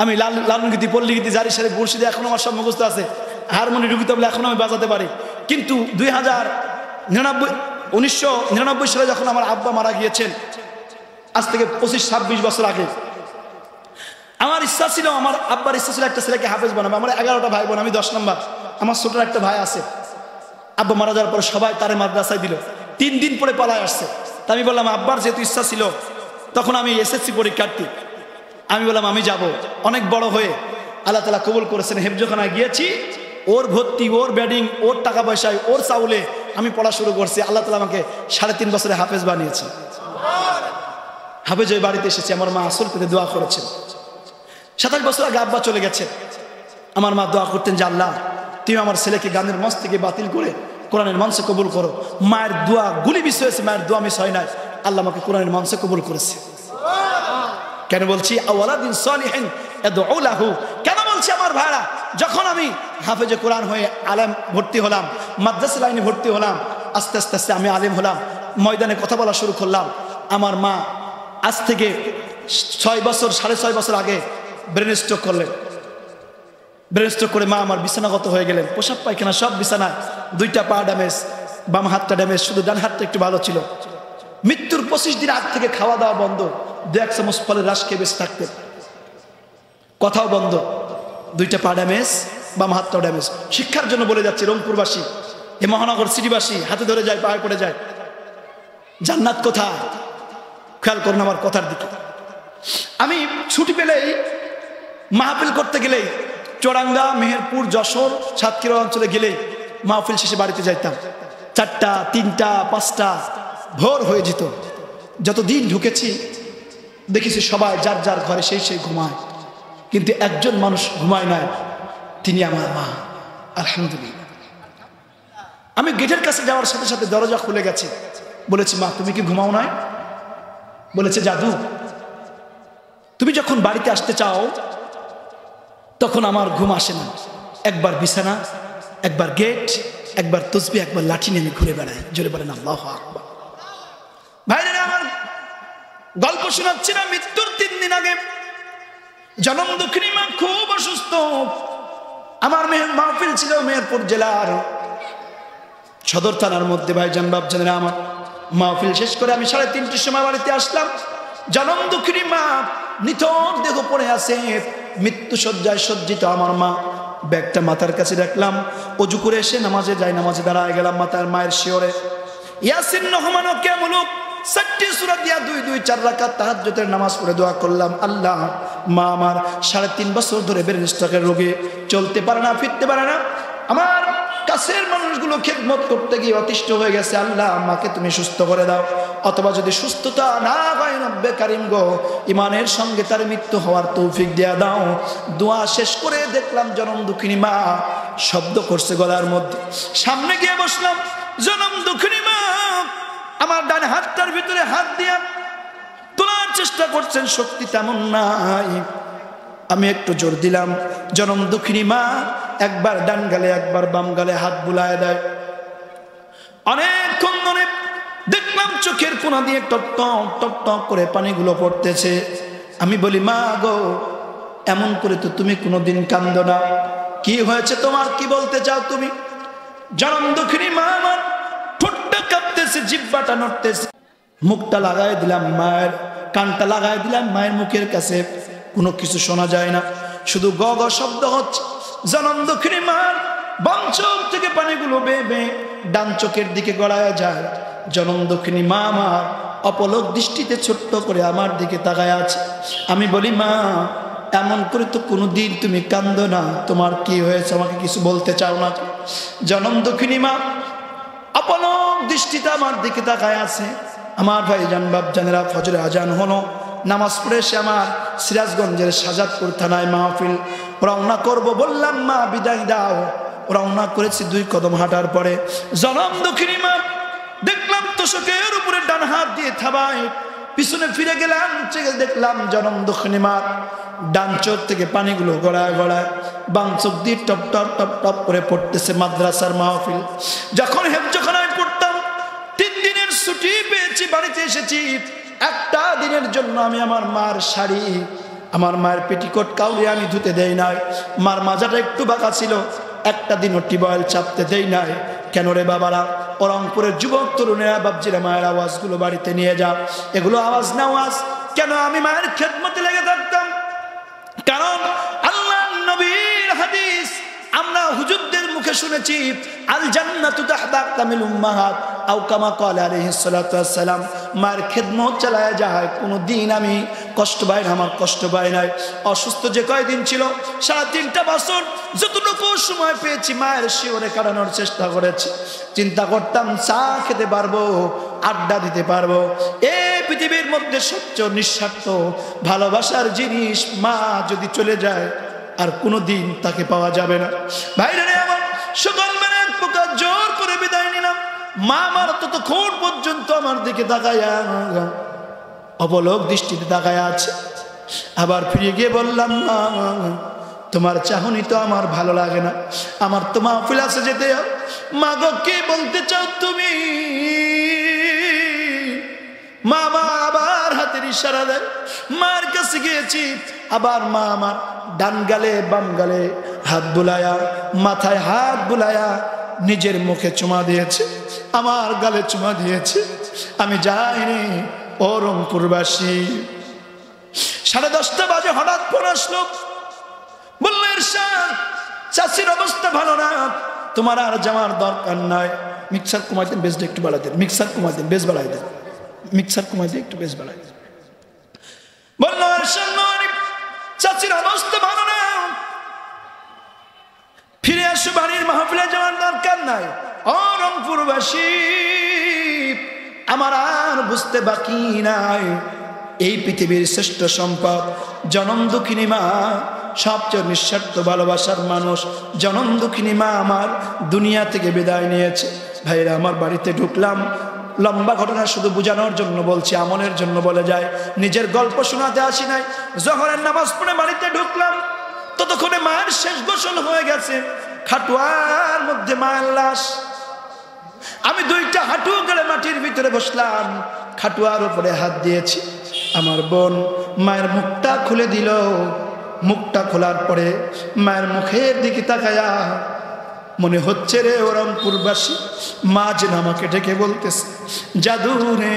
আমি লালন গীতি, পল্লী গীতি, জারি সারি, মুর্শিদে এখন আমার সব মুখস্থ আছে। হারমোনি ঢুকিতে বলে এখন আমি বাজাতে পারি। কিন্তু 1999 সালে যখন আমার আব্বা মারা গিয়েছেন, আজ থেকে 25-26 বছর আগে, আমার ইচ্ছা ছিল, আমার আব্বার ইচ্ছা ছিল একটা ছেলেকে হাফেজ বানাবো। আমার 11টা ভাই বোন, আমি 10 নম্বর। আমার ছোট একটা ভাই আছে। আব্বা মারা যাওয়ার পরে সবাই তারে মাদ্রাসায় দিল। 3 দিন পরে পালায় আসছে। তা আমি বললাম, আব্বার যেহেতু ইচ্ছা ছিল, তখন আমি এসএসসি পরীক্ষার্থী, আমি বললাম আমি যাব। অনেক বড় হয়ে আল্লাহ তাআলা কবুল করেছেন, হেফজখানায় গিয়েছি। ওর ভর্তি, ওর ব্যাডিং, ওর টাকা পয়সায়, ওর চাউলে আমি পড়া শুরু করছি। আল্লাহ তাআলা আমাকে 3.5 বছরে হাফেজ বানিয়েছে। হাফেজ ওই বাড়িতে এসেছি, আমার মা আসল পেতে দোয়া করেছেন। 27 বছর আগে আব্বা চলে গেছে। আমার মা দোয়া করতেন যে আল্লাহ তুমি আমার ছেলেকে গানের মঞ্চ থেকে বাতিল করে কোরআনের মঞ্চে কবুল করো। মায়ের দোয়া গুলি মিস হয়েছে, মায়ের দোয়া মিস হয় নাই, আল্লাহ আমাকে কোরআনের মঞ্চে কবুল করেছে। কেন বলছি আওয়ালাদিন সালিহিন ইয়াদউ লাহু? কেন বলছি আমার ভাইরা, যখন আমি হাফেজে কোরআন হয়ে আলেম ভর্তি হলাম, মাদ্রাসা লাইনে ভর্তি হলাম, আস্তে আস্তে আস্তে আমি আলেম হলাম, ময়দানে কথা বলা শুরু করলাম। আমার মা আজ থেকে 6 বছর, 6.5 বছর আগে ব্রেন স্ট্রোক করলেন। ব্রেন স্ট্রোক করে মা আমার বিছানাগত হয়ে গেলেন। পোশাক পায়খানা সব বিছানায়, 2টা পা ড্যামেজ, বাম হাতটা ড্যামেজ, শুধু ডান হাতটা একটু ভালো ছিল। মৃত্যুর 25 দিন আগ থেকে খাওয়া দাওয়া বন্ধ, 2-1 চামচ ফলের রস খেয়ে বেঁচে থাকতেন, কথাও বন্ধ, 2টা পা ড্যামেজ, বাম হাতটাও ড্যামেজ। শিক্ষার জন্য বলে যাচ্ছি, রংপুরবাসী, এ মহানগর সিটিবাসী হাতে ধরে যায়, পায়ে পড়ে যায়। জান্নাত কোথায়? খেয়াল করুন আমার কথার দিকে। আমি ছুটি পেলেই, মাহফিল করতে গেলেই, চুয়াডাঙ্গা, মেহেরপুর, যশোর, সাতক্ষীরা অঞ্চলে গেলেই মাহফিল শেষে বাড়িতে যাইতাম। 4টা, 3টা, 5টা ভোর হয়ে যেত। যতদিন ঢুকেছি দেখেছি সবাই যার যার ঘরে সেই ঘুমায়, কিন্তু একজন মানুষ ঘুমায় না, তিনি আমার মা। আলহামদুলিল্লাহ। আমি গেটের কাছে যাওয়ার সাথে সাথে দরজা খুলে গেছে। বলেছি, মা তুমি কি ঘুমাও নাই? বলেছে, জাদু তুমি যখন বাড়িতে আসতে চাও তখন আমার ঘুম আসে না। একবার বিছানা, একবার গেট, একবার তসবিহ, একবার লাঠি নিয়ে আমি ঘুরে বেড়াই। জোরে বলেন আল্লাহু আকবার। ভাইরা আমার, গল্প শোনাচ্ছি না। মৃত্যুর 3 দিন আগে জনম দুঃখিনী মা খুব অসুস্থ। আমার মাহফিল ছিল মেহেরপুর জেলার সদর থানার মধ্যে। ভাইজান বাপজানেরা আমার, মাহফিল শেষ করে আমি 3:30টার সময় বাড়িতে আসলাম। জনম দুঃখিনী মা নিথর দেহ পড়ে আছে, মৃত্যু শয্যায় সজ্জিত আমার মা। ব্যাগটা মাথার কাছে রাখলাম, অজু করে এসে নামাজে যাই, নামাজে দাঁড়ায় গেলাম মাতার মায়ের শিওরে। ইয়াসিন নহমান কে মুলুক চারটি সূরা দিয়া 2-2-4 রাকাত তাহাজ্জুদের নামাজ পড়ে দোয়া করলাম, আল্লাহ মা আমার 3.5 বছর ধরে ব্রেন স্ট্রোকের রোগে, চলতে পারে না, ফিরতে পারে না, আমার কাছের মানুষগুলো খেদমত করতে গিয়ে অতিষ্ঠ হয়ে গেছে। আল্লাহ আমাকে তুমি সুস্থ করে দাও, অথবা যদি সুস্থতা না হয় রব্বে কারিম গো, ইমানের সঙ্গে তার মৃত্যু হওয়ার তৌফিক দেয়া দাও। দোয়া শেষ করে দেখলাম জনম দুঃখিনী মা শব্দ করছে গলার মধ্যে। সামনে গিয়ে বসলাম, জনম দুঃখিনী মা আমার ডান হাতটার ভিতরে হাত দিয়া তোলার চেষ্টা করছেন, শক্তি তেমন নাই। আমি একটু জোর দিলাম, জনম দুঃখিনী মা একবার ডান গালে একবার বাম গালে হাত বুলায় দেয়। অনেকক্ষণ ধরে দেখলাম চোখের কোনা দিয়ে টপ টপ টপ টপ করে পানিগুলো পড়তেছে। আমি বলি, মা গো এমন করে তো তুমি কোনোদিন কান্দো না, কি হয়েছে তোমার, কি বলতে চাও তুমি? জনম দুঃখিনী মা আমার ঠোঁটটা কাঁপতেছে, জিহ্বাটা নড়তেছে। মুখটা লাগাই দিলাম মায়ের, কানটা লাগাই দিলাম মায়ের মুখের কাছে, কোনো কিছু শোনা যায় না, শুধু গ গ শব্দ হচ্ছে। জনম দুঃখিনী মার বাম চোখ থেকে পানিগুলো বেয়ে বেয়ে ডান চোখের দিকে গড়ায় যায়। জনম দুঃখিনী মা আমার অপলক দৃষ্টিতে ছোট্ট করে আমার দিকে তাকায় আছে। আমি বলি, মা এমন করে তো কোনোদিন তুমি কান্দো না, তোমার কি হয়েছে, আমাকে কিছু বলতে চাও না? জনম দুঃখিনী মা অপলক দৃষ্টিতে আমার দিকে তাকায় আছে। আমার ভাইজান বাপজানেরা, ফজরে আজান হলো, নামাজ পড়ে এসে আমার সিরাজগঞ্জের শাহজাদপুর থানায় মাহফিল রওনা করব। বললাম, মা বিদায় দাও। রওনা করেছি, 2 কদম হাঁটার পরে জনম দুঃখিনী মা দেখলাম তোষকের উপরে ডান হাত দিয়ে থাবায়। পিছনে ফিরে গেলাম, দেখলাম জনম দুঃখিনী মা ডান চোখ থেকে পানিগুলো গড়ায় গড়ায় বাম চোখ দিয়ে টপ টপ টপ টপ করে পড়তেছে। মাদ্রাসার মাহফিল যখন হেফজখানায় পড়তাম, 3 দিনের ছুটি পেয়েছি, বাড়িতে এসেছি। একটা দিনের জন্য আমি আমার মার শাড়ি, আমার মায়ের পেটিকোট কাউরে আমি ধুতে দেই নাই। মার মাজাটা একটু বাঁকা ছিল, একটা দিনও টিউবওয়েল চাপতে দেই নাই। কেন রে বাবারা, রংপুরের যুবক তরুণেরা বাপজিরা মায়ের আওয়াজগুলো বাড়িতে নিয়ে যাও, এগুলো আওয়াজ না আওয়াজ। কেন আমি মায়ের খেদমতে লেগে থাকতাম? কারণ আল্লাহ নবীর হাদিস আমরা হুজুরদের মুখে শুনেছি, আল জান্নাতু তাহতা আকদামিল উম্মাহাত আও কামা ক্বালা আলাইহিস সালাতু ওয়াস সালাম। মায়ের খেদমত চালায় যায়, কোনো দিন আমি কষ্ট পাই না, আমার কষ্ট পাই নাই। অসুস্থ যে কয়দিন ছিল, 3.5 বছর যতটুকু সময় পেয়েছি মায়ের শিওরে কাটানোর চেষ্টা করেছি। চিন্তা করতাম চা খেতে পারবো, আড্ডা দিতে পারবো। এই পৃথিবীর মধ্যে সবচেয়ে নিঃস্বার্থ ভালোবাসার জিনিস মা যদি চলে যায় আর কোনোদিন তাকে পাওয়া যাবে না। ভাইরা আমার সকালবেলা এক প্রকার জোর করে বিদায় নিলাম। মা আমার ততক্ষণ পর্যন্ত আমার দিকে তাকায়া অবলোক দৃষ্টিতে তাকায়া আছে। আবার ফিরে গিয়ে বললাম, মা তোমার চাহনি তো আমার ভালো লাগে না, আমার তো মাহফিল আছে যেতে। মা গো কি বলতে চাও তুমি? মা আবার হাতের ইশারা দেয়, মার কাছে গিয়েছি। আবার মা আমার ডান গালে বাম গালে হাত বুলায়া, মাথায় হাত বুলায়া নিজের মুখে চুমা দিয়েছে, আমার গালে চুমা দিয়েছে। আমি যাইনি, ও রংপুরবাসী। 10:30 বাজে হঠাৎ ফোন আসলো, বললো, ইরশাদ চাচির অবস্থা ভালো না, তোমার আর যাওয়ার দরকার নাই। মিক্সার কমাই দেন, বেসটা একটু বাড়াই দেন, মিক্সার কমাই দেন, বেস বাড়াই দেন, মিক্সার কমাই দিয়ে একটু বেস বাড়াই দেন। বললো, চাচির অবস্থা ভালো না, ফিরে আসো, বাড়ির মাহফিলে যাওয়ার দরকার নাই। ও রংপুরবাসী, আমার আর বুঝতে বাকি নাই, এই পৃথিবীর শ্রেষ্ঠ সম্পদ জনম দুঃখিনী মা, সবচেয়ে নিঃস্বার্থ ভালোবাসার মানুষ জনম দুঃখিনী মা আমার দুনিয়া থেকে বিদায় নিয়েছে। ভাইরা আমার বাড়িতে ঢুকলাম, লম্বা ঘটনা শুধু বোঝানোর জন্য বলছি, আমলের জন্য বলে যায়, নিজের গল্প শোনাতে আসি নাই। জোহরের নামাজ পড়ে বাড়িতে ঢুকলাম, ততক্ষণে মায়ের শেষ গোসল হয়ে গেছে। খাটুয়ার মধ্যে মায়ের লাশ। আমি 2টা হাঁটু গেলে মাটির ভিতরে বসলাম, খাটুয়ার উপরে হাত দিয়েছি। আমার বোন মায়ের মুখটা খুলে দিল। মুখটা খোলার পরে মায়ের মুখের দিকে তাকায়া মনে হচ্ছে রে ও রংপুরবাসী, মা যেন আমাকে ডেকে বলতেছে, জাদু রে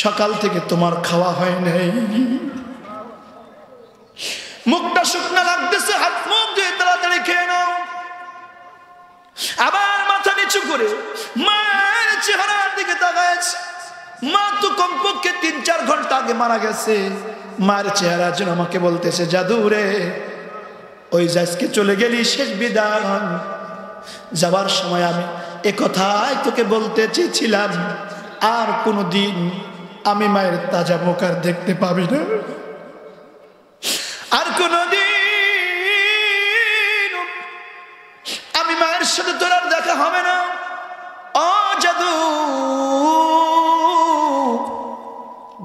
সকাল থেকে তোমার খাওয়া হয় নাই। মুখটা শুকনা লাগতেছে, হাত মুখ দিয়ে তাড়াতাড়ি খেয়ে নাও। আবার মাথা নিচু করে মায়ের চেহারার দিকে তাকাইছে। মা তো কমপক্ষে 3-4 ঘন্টা আগে মারা গেছে। মার চেহারা যেন আমাকে বলতেছে, জাদু রে, ওই আজকে চলে গেলি, শেষ বিদায়। যাবার সময় আমি এ কথাই তোকে বলতে চেয়েছিলাম, আর কোনোদিন আমি মায়ের তাজা মুখ আর দেখতে পাবি না, আর কোনোদিন আমি মায়ের সাথে তোর আর দেখা হবে না। ও জাদু,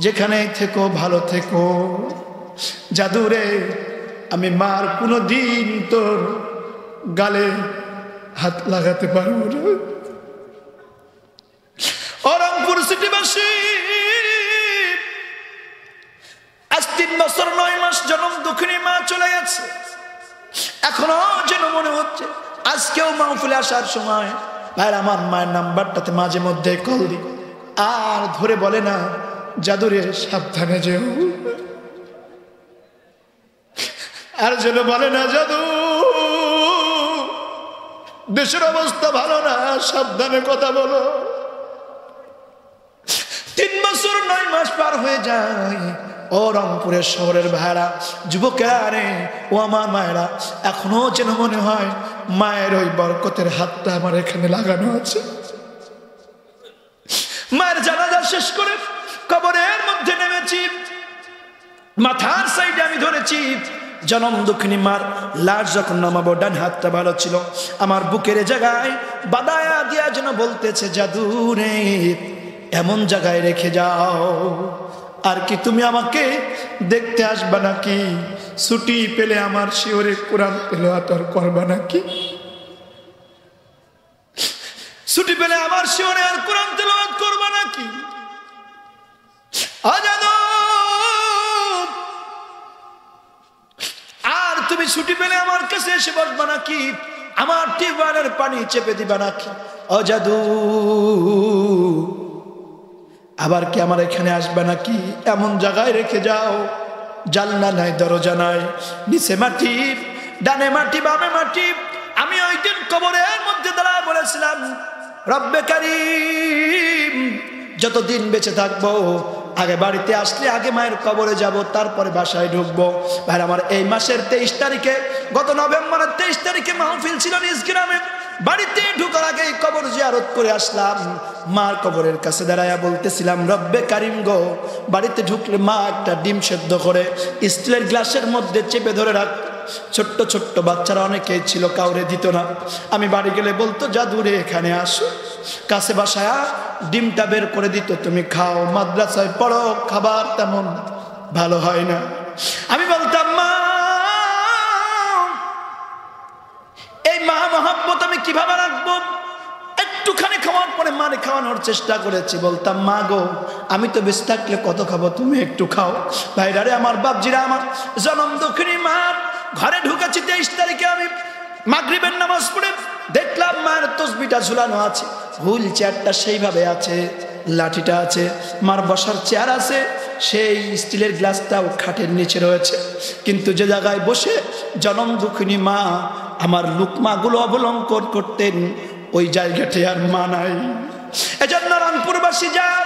যেখানে থেকো ভালো থেকো। জাদু রে, আমি মার কোনোদিন তোর গালে হাত লাগাতে পারবো না। ও রংপুর সিটিবাসী, আজ 3 বছর 9 মাস জনম দুঃখিনী মা চলে গেছে। এখনো যেন মনে হচ্ছে আজকেও মাহফিলে আসার সময় ভাই আমার মায়ের নাম্বারটাতে মাঝে মধ্যে কল দি, আর ধরে বলে না, জাদুরে সাবধানে যেও। আর যেন বলে না, জাদু দেশের অবস্থা ভালো না, সাবধানে কথা বলো। 3 বছর 9 মাস পার হয়ে যায়। ও রংপুরের শহরের ভাইরা, যুবকেরা রে, ও আমার মায়েরা, এখনো যেন মনে হয় মায়ের ওই বরকতের হাতটা আমার এখানে লাগানো আছে। মায়ের জানাজা শেষ করে কবরের মধ্যে নেমেছি, মাথার সাইডে আমি ধরেছি জনম দুঃখিনী মার লাশ। যখন নামাবো ডান হাতটা ভালো ছিল, আমার বুকের জায়গায় বাদায়া দিয়া যেন বলতেছে, জাদু রে, এমন জায়গায় রেখে যাও। আর কি তুমি আমাকে দেখতে আসবা নাকি? ছুটি পেলে আমার শিওরে কোরআন তেলাওয়াত করবা নাকি? ছুটি পেলে আমার শিওরে আর কোরআন তেলাওয়াত করবা নাকি? আর তুমি ছুটি পেলে আমার কাছে এসে বসবা নাকি? আমার টিউবওয়েলের পানি চেপে দিবা নাকি? ও জাদু, আবার কি আমার এখানে আসবে নাকি? এমন জায়গায় রেখে যাও, জানলা নাই, দরজা নাই, নিচে মাটি, ডানে মাটি, বামে মাটি। আমি ওই দিন কবরের মধ্যে দাঁড়ায় বলেছিলাম, রব্বে কারীম, যতদিন বেঁচে থাকবো আগে বাড়িতে আসলে আগে মায়ের কবরে যাব, তারপরে বাসায় ঢুকবো। ভাই আমার এই মাসের 23 তারিখে, গত নভেম্বরের 23 তারিখে মাহফিল ছিল নিজ গ্রামে। বাড়িতে ঢুকার আগে কবর জিয়ারত করে আসলাম। মার কবরের কাছে দাঁড়ায়া বলতেছিলাম, রব্বে কারিম গো, বাড়িতে ঢুকলে মা একটা ডিম সেদ্ধ করে স্টিলের গ্লাসের মধ্যে চেপে ধরে রাখ। ছোট্ট ছোট্ট বাচ্চারা অনেকেই ছিল, কাউরে দিত না। আমি বাড়ি গেলে বলতো, জাদুরে এখানে আসো, কাছে বাসায় ডিমটা বের করে দিত, তুমি খাও, মাদ্রাসায় পড়ো, খাবার তেমন ভালো হয় না। আমি বলতাম, মা, এই মা মহাব্বত আমি কিভাবে রাখবো? একটুখানি খাওয়ার পরে মানে খাওয়ানোর চেষ্টা করেছি। বলতাম, মা গো, আমি তো বেঁচে থাকলে কত খাবো, তুমি একটু খাও। ভাইরা রে, আমার বাপজিরা, আমার জনম দক্ষিণী মার ঘরে ঢুকেছি 23 তারিখে। আমি মাগরিবের নামাজ পড়ে দেখলাম মায়ের তসবিটা ঝুলানো আছে, হুইল চেয়ারটা সেইভাবে আছে, লাঠিটা আছে, মার বসার চেয়ার আছে, সেই স্টিলের গ্লাসটাও খাটের নিচে রয়েছে। কিন্তু যে জায়গায় বসে জনম দুঃখিনী মা আমার লুকমাগুলো অবলম্বন করতেন, ওই জায়গাতে আর মা নাই। এজন্য রংপুরবাসী, যান,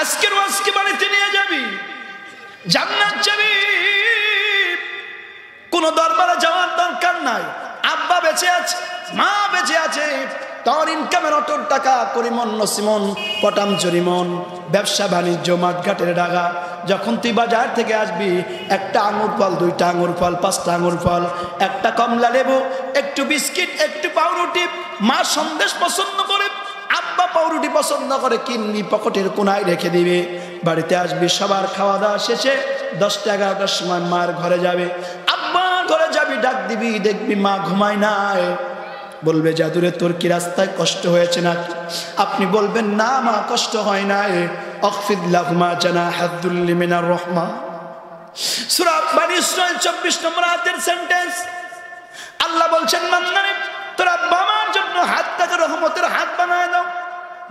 আজকের আজকে বাড়িতে নিয়ে যাবি, জান্নাত যাবি। কোন দরবারে যাওয়ার দরকার নাই। আব্বা বেঁচে আছে, মা বেঁচে আছে, তোর ইনকামের অটোর টাকা, করিমন নসিমন, পটাম চরিমন, ব্যবসা বাণিজ্য, মাঠঘাটের ডাগা। যখন তুই বাজার থেকে আসবি, একটা আঙুর ফল, 2টা আঙুর ফল, 5টা আঙুর ফল, একটা কমলা লেবু, একটু বিস্কিট, একটু পাউরুটি। মা সন্দেশ পছন্দ করে, আব্বা পাউরুটি পছন্দ করে, কিনবি, পকেটের কোনায় রেখে দিবে। বাড়িতে আসবি, সবার খাওয়া দাওয়া শেষে 10টা 11টার সময় মার ঘরে যাবে। আব্বার ঘরে যাবি, ডাক দিবি, দেখবি মা ঘুমায় নাই। বলবে, জাদুরে তোর কি রাস্তায় কষ্ট হয়েছে নাকি? আপনি বলবেন, না মা, কষ্ট হয় নাই। অখফিদ লাহুমা জানাহাদ-দুল্লি মিনার রাহমা, সূরা বনী ইসরাঈল 24 নম্বর আয়াতের সেন্টেন্স। আল্লাহ বলছেন, বান্দারে, তোরা বাবার জন্য হাতটাকে রহমতের হাত বানায় দাও।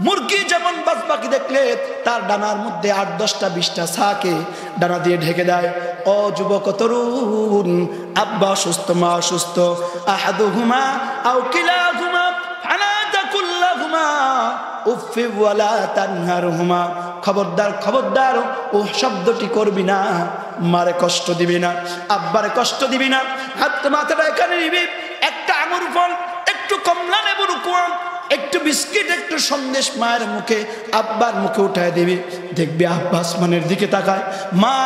মুরগি যেমন বাজপাখি দেখলে তার ডানার মধ্যে 8-10টা 20টা ছাকে ডানা দিয়ে ঢেকে দেয়। ও যুবক তরুণ, আব্বা অসুস্থ, মা অসুস্থ, আহাদুহুমা আও কিলাহুমা ফালা তাকুল লাহুমা উফি ওয়ালা তানহারহুমা, খবরদার খবরদার ও শব্দটি করবি না, মারে কষ্ট দিবি না, আব্বারে কষ্ট দিবি না। হাত মাথাটা এখানে নিবি, একটা আঙুর ফল, একটু কমলা লেবুর কোয়া, একটু বিস্কিট, একটু সন্দেশ মায়ের মুখে আব্বার মুখে উঠায় দিবি। দেখবি আব্বা আসমানের দিকে তাকায়, মা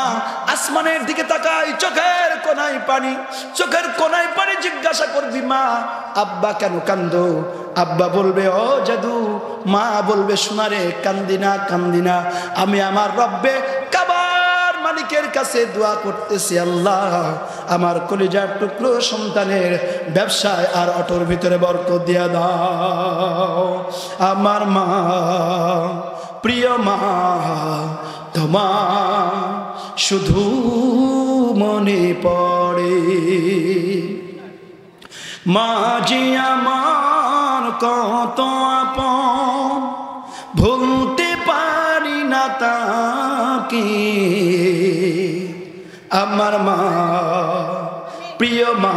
আসমানের দিকে তাকায়, চোখের কোনায় পানি, চোখের কোনায় পানি। জিজ্ঞাসা করবি মা আব্বা কেন কান্দো? আব্বা বলবে ও জাদু, মা বলবে সোনারে কান্দিনা কান্দিনা, আমি আমার রব্বে কাবার মালিকের কাছে দোয়া করতেছি, আল্লাহ আমার কলিজার টুকরো সন্তানের ব্যবসায় আর অটোর ভিতরে বরকত দিয়া দাও। আমার মা, প্রিয় মা, তোমার শুধু মনে পড়ে, মাঝি আমার কত আপন, ভুলতে পারি না তাকে। আমার মা, প্রিয় মা,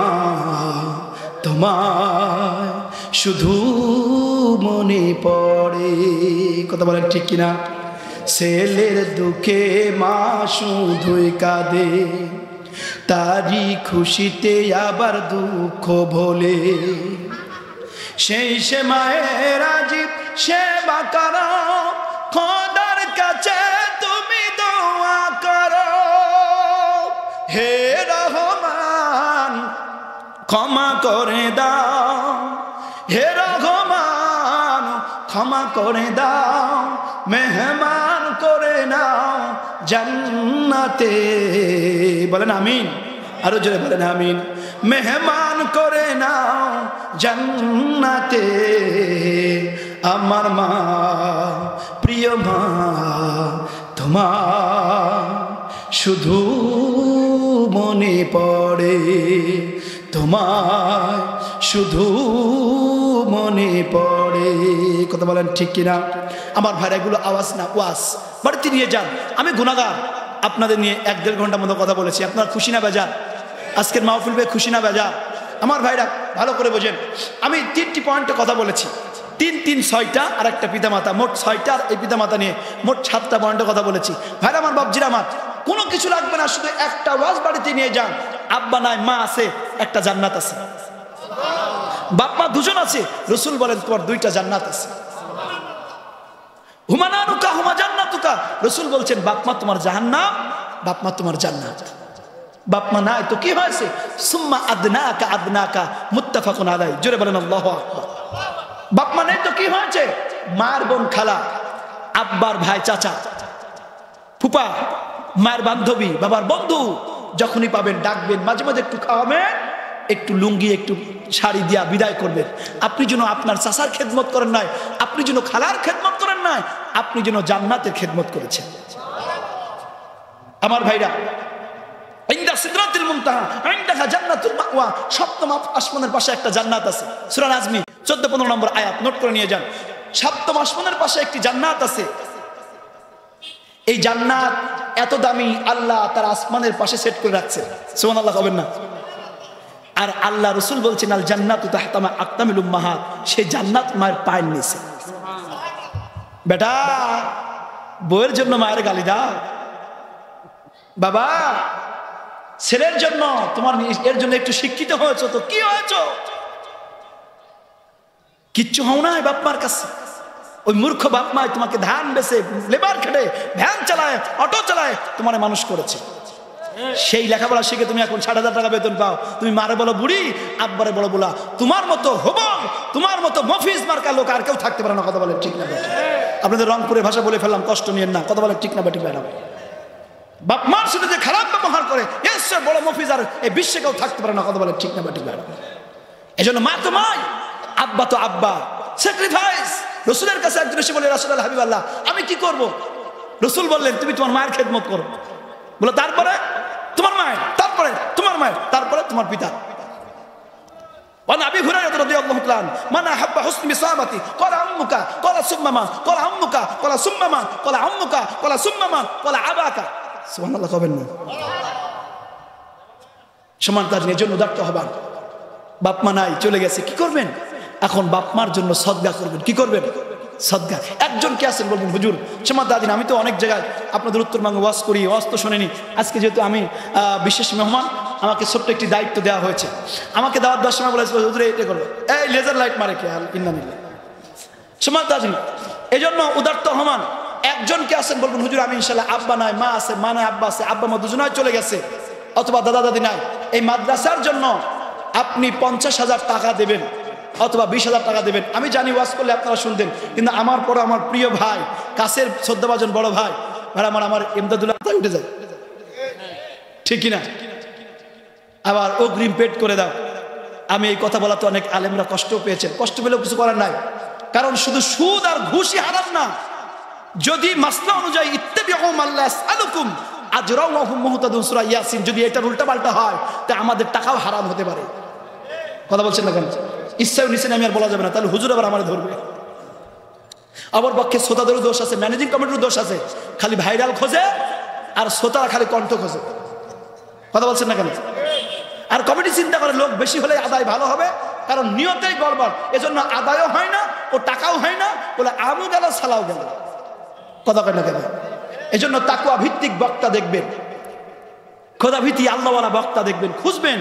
তোমার শুধু মনে পড়ে। কথা বলেন ঠিক কিনা? ছেলের দুঃখে মা শুধুই কাঁদে, তারি খুশিতে আবার দুঃখ ভোলে। সেই সে মায়ের আজীব সেবা করো, খোদার কাছে তুমি দোয়া করো। হে রহমান ক্ষমা করে দাও, হে রহমান ক্ষমা করে দাও, মেহমান করে নাও জান্নাতে। বলেন আমিন, আরো জোরে বলেন আমিন। মেহমান করে নাও জান্নাতে, আমার মা, প্রিয় মা, তোমার শুধু মনে পড়ে, তোমার শুধু মনে পড়ে। কথা বলেন ঠিক কিনা? আমার ভাইরা এগুলো আওয়াজ না, ওয়াজ বাড়িতে নিয়ে যান। আমি গুনাহগার, আপনাদের নিয়ে 1-1.5 ঘন্টার মতো কথা বলেছি। আপনার খুশি না বেজার? আজকের মাহফিল পেয়ে খুশি না বেজার? আমার ভাইরা ভালো করে বোঝেন, আমি 3টি পয়েন্টে কথা বলেছি, 3, 6টা আর একটা পিতামাতা, মোট 6টা, আর এই পিতামাতা নিয়ে মোট 7টা পয়েন্টে কথা বলেছি। ভাইরা আমার, বাপজিরা আমার, কোনো কিছু লাগবে না, শুধু একটা ওয়াজ বাড়িতে নিয়ে যান। আব্বা নাই, মা আছে, একটা জান্নাত আছে। বাপ মা দুজন আছে, রসুল বলেন তোমার 2টা জান্নাত আছে। হুমানানুকা হুমা জান্নাতুকা, রসুল বলছেন বাপ মা তোমার জাহান্নাম, বাপ মা তোমার জান্নাত। বাপ মা নাই তো কি হয়েছে? সুম্মা আদনাকা আদনাকা, মুত্তাফাকুন আলাইহি। জোরে বলেন আল্লাহু আকবার। বাপ মা নাই তো কি হয়েছে? মার বোন খালা, আব্বার ভাই চাচা, ফুপা, মায়ের বান্ধবী, বাবার বন্ধু, যখনই পাবেন ডাকবেন, মাঝে মাঝে একটু খাওয়াবেন, একটু লুঙ্গি একটু শাড়ি দিয়া বিদায় করবেন। আপনি যেন আপনার চাচার খেদমত করেন নাই, আপনি যেন খালার খেদমত করেন নাই, আপনি যেন জান্নাতের খেদমত করেছেন। আমার ভাইরা, ইনদা সিদরাতুল মুনতাহা ইনদাহা জান্নাতুল মাওয়া, 7ম আসমানের পাশে একটা জান্নাত আছে। সূরা নাজমি 14-15 নম্বর আয়াত নোট করে নিয়ে যান। 7ম আসমানের পাশে একটি জান্নাত আছে। এই জান্নাত এত দামি, আল্লাহ তার আসমানের পাশে সেট করে রাখছে। সুবহানাল্লাহ বলেন না? আর আল্লাহ রসুল বলছেন আল জান্নাতু তাহতা আকতামিল উম্মাহাত, সেই জান্নাত মায়ের পায়ের নিচে। বেটা, বউয়ের জন্য মায়ের গালি দাও, বাবা ছেলের জন্য, তোমার এর জন্য একটু শিক্ষিত হয়েছো তো কি হয়েছো? কিচ্ছু হও না বাপ মার কাছে। ওই মূর্খ বাপ মা তোমাকে ধান বেচে, লেবার খেটে, ভ্যান চালায়, অটো চালায় তোমার মানুষ করেছে। সেই লেখাপড়া শিখে তুমি এখন 60,000 টাকা বেতন পাও। তুমি মারে বলো বুড়ি, আব্বারে বলো বুলা। তোমার মতো হবল, তোমার মতো মফিজ মার্কা লোক আর কেউ থাকতে পারে না। কথা বলে ঠিক না? আপনাদের রংপুরের ভাষা বলে ফেললাম, কষ্ট নিয়েন না। কথা বলে ঠিক না? ঠিক না? বাপ মার সাথে যে খারাপ ব্যবহার করে, এর চেয়ে বড় মফিজ আর এই বিশ্বে কেউ থাকতে পারে না। কথা বলে ঠিক না? ঠিক না? এই জন্য মা তো মাই, আব্বা তো আব্বা। স্যাক্রিফাইস। রসুলের কাছে একজন এসে বলে, রাসূলুল্লাহ হাবিবাল্লাহ আমি কি করব? রসুল বললেন তুমি তোমার মায়ের খেদমত করো। বলো তারপরে তোমার মায়ের, তারপরে তোমার মায়ের, তারপরে তোমার পিতা। আবি হুরায়রা রাদিয়াল্লাহু তাআলা মান আহাব্বা হুসনি বিসাবাতি ক্বালা আম্মুকা ক্বালা সুম্মামা ক্বালা আম্মুকা ক্বালা সুম্মামা ক্বালা আম্মুকা ক্বালা সুম্মামা ক্বালা আবাকা। সুবহানাল্লাহ কবেন না? সমান তার নিজের জন্য উদাত্ত হবেন। বাপ মা নাই, চলে গেছে, কি করবেন? এখন বাপ মার জন্য সদকা করবেন। কি করবেন? সদকা। একজন কে আছেন বলবেন হুজুর সমাজ দাদিন আমি তো অনেক জায়গায় আপনাদের উত্তরবঙ্গে ওয়াজ করি, ওয়াজ তো শোনেনি। আজকে যেহেতু আমি বিশেষ মেহমান, আমাকে ছোট্ট একটি দায়িত্ব দেওয়া হয়েছে। আমাকে দাওয়াত দেওয়ার সময় বলেছিল হুজুর এটা করবে, এই লেজার লাইট মারে কে ইন্নামিল্লাহ সমাজ দাদিন। এই জন্য উদারত রহমান একজন কে আছেন বলবেন হুজুর আমি ইনশাল্লাহ, আব্বা নাই মা আছে, মা নাই আব্বা আছে, আব্বা মা দুজনায় চলে গেছে, অথবা দাদা দাদি নাই। এই মাদ্রাসার জন্য আপনি 50,000 টাকা দেবেন অথবা 20,000 টাকা দেবেন। আমি জানি ওয়াজ করলে আপনারা শুনতেন, কিন্তু আমার পরে আমার প্রিয় ভাই, কাছের শ্রদ্ধাভাজন বড় ভাই আমার ইমদাদুল্লাহ উঠে যায়, ঠিক কিনা? আবার অগ্রিম পেড করে দাও। আমি এই কথা বলাতে অনেক আলেমরা কষ্ট পেয়েছেন, কষ্ট পেলেও কিছু করার নাই, কারণ শুধু সুদ আর ঘুষই হারাম না। যদি মাসলা অনুযায়ী ইত্তাবিউ মা লা ইয়াসআলুকুম আজরাও ওয়া হুম মুহতাদুন সূরা ইয়াসিন, যদি এটার উল্টাপাল্টা হয় তা আমাদের টাকাও হারাম হতে পারে। কথা বলছেন না কেন? ইচ্ছাও নিচে আমি আর বলা যাবে না, তাহলে হুজুর আবার আমার ধরবে। আবার পক্ষে শ্রোতাদেরও দোষ আছে, ম্যানেজিং কমিটিরও দোষ আছে, খালি ভাইরাল খোঁজে আর শ্রোতারা খালি কণ্ঠ খোঁজে। কথা বলছেন না কেন? আর কমিটি চিন্তা করে লোক বেশি হলে আদায় ভালো হবে, কারণ নিয়তেই গড়বড়, এজন্য আদায়ও হয় না ও টাকাও হয় না, বলে আমু গেল সালাও গেল। কথা কয় না কেন? এজন্য তাকওয়া ভিত্তিক বক্তা দেখবেন, খোদা ভীতি আল্লাহওয়ালা বক্তা দেখবেন, খুঁজবেন।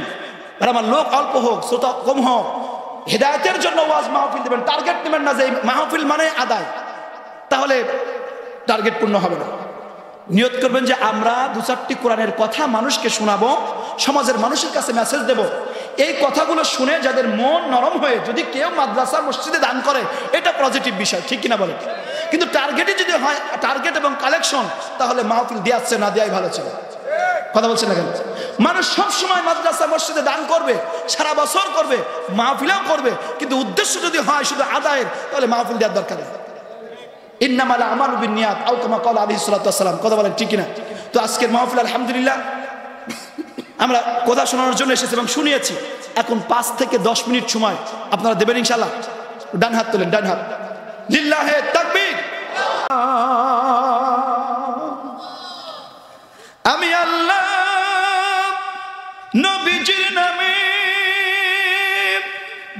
আর আমার লোক অল্প হোক, শ্রোতা কম হোক, হেদায়েতের জন্য ওয়াজ মাহফিল দেবেন। টার্গেট নেবেন না যে মাহফিল মানে আদায়, তাহলে টার্গেট পূর্ণ হবে না। নিয়ত করবেন যে আমরা 2-4টি কোরআনের কথা মানুষকে শোনাবো, সমাজের মানুষের কাছে মেসেজ দেব। এই কথাগুলো শুনে যাদের মন নরম হয়ে যদি কেউ মাদ্রাসা মসজিদে দান করে, এটা পজিটিভ বিষয়, ঠিক কিনা বলে? কিন্তু টার্গেটই যদি হয় টার্গেট এবং কালেকশন, তাহলে মাহফিল দেওয়াচ্ছে না দেওয়াই ভালো ছিল। কথা বলছেন না কেন? মানুষ সবসময় মাদ্রাসা মসজিদে দান করবে, সারা বছর করবে, মাহফিলও করবে, কিন্তু উদ্দেশ্য যদি হয় শুধু আদায়ের, তাহলে মাহফিল দেওয়ার দরকার নেই। ইন্নামাল আমালু বিন্নিয়াত আও কামা ক্বালা আলাইহিস সালাতু ওয়াস সালাম। কথা বলেন ঠিক কিনা? তো আজকের মাহফিল আলহামদুলিল্লাহ আমরা কথা শোনানোর জন্য এসেছি এবং শুনিয়েছি। এখন 5 থেকে 10 মিনিট সময় আপনারা দেবেন ইনশাআল্লাহ। ডান হাত তোলেন, ডান হাত। লিল্লাহে তাকবীর। আমি আল্লাহ নবীজির নামে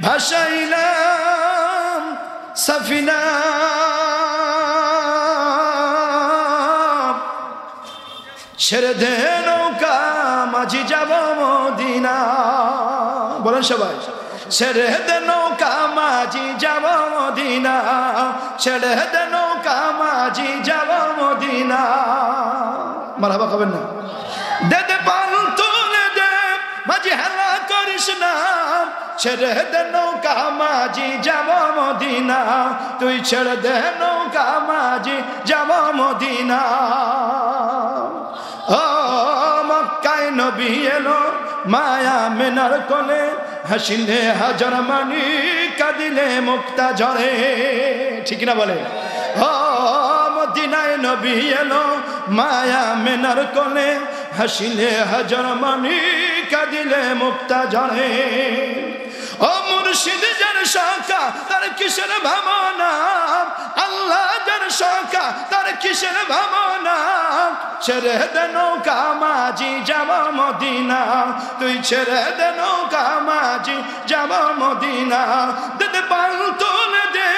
ভাসাইলাম সাফিনা, ছেড়ে দে নৌকা মাঝি যাব মদিনা। বলেন সবাই, ছেড়ে দে নৌকা মাঝি যাব মদিনা, ছেড়ে দে নৌকা মাঝি যাব মদিনা। মারহাবা খাবেন না? দে দে পাল তুলে দে মাঝি হেলা করিস না, ছেড়ে দে নৌকা মাঝি যাব মদিনা, তুই ছেড়ে দে নৌকা মাঝি যাব মদিনা। ও মক্কায় নবী এলো মায়া মেনার কোলে, হাসিলে হাজার মানি কাঁদিলে মুক্তা ঝরে, ঠিক না বলে? ও মদিনায় নবী এলো মায়া মেনার কোলে, হাসিলে হাজার মানি কাঁদিলে মুক্তা ঝরে। ও মুর্শিদ যার শাখা তার কিসের ভাবনা, আল্লাহ যার শাখা তার কিসের ভাবনা, ছেড়ে দে নৌকা মাঝি যাব মদিনা, তুই ছেড়ে দে নৌকা মাঝি যাব মদিনা। দে দে পাল তুলে দে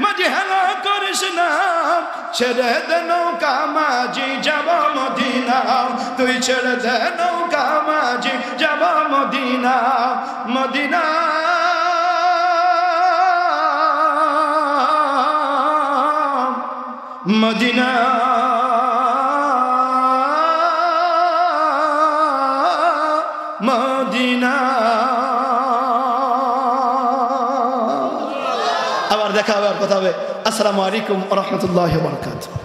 মাঝি হেলা করিস না, ছেড়ে দে নৌকা মাঝি যাব মদিনা, তুই ছেড়ে দে নৌকা মাঝি যাব মদিনা। Medina Medina Medina. আবার দেখা হবে, আর কথা হবে। আসসালামু আলাইকুম ওয়া রাহমাতুল্লাহি ওয়া বারাকাতুহু।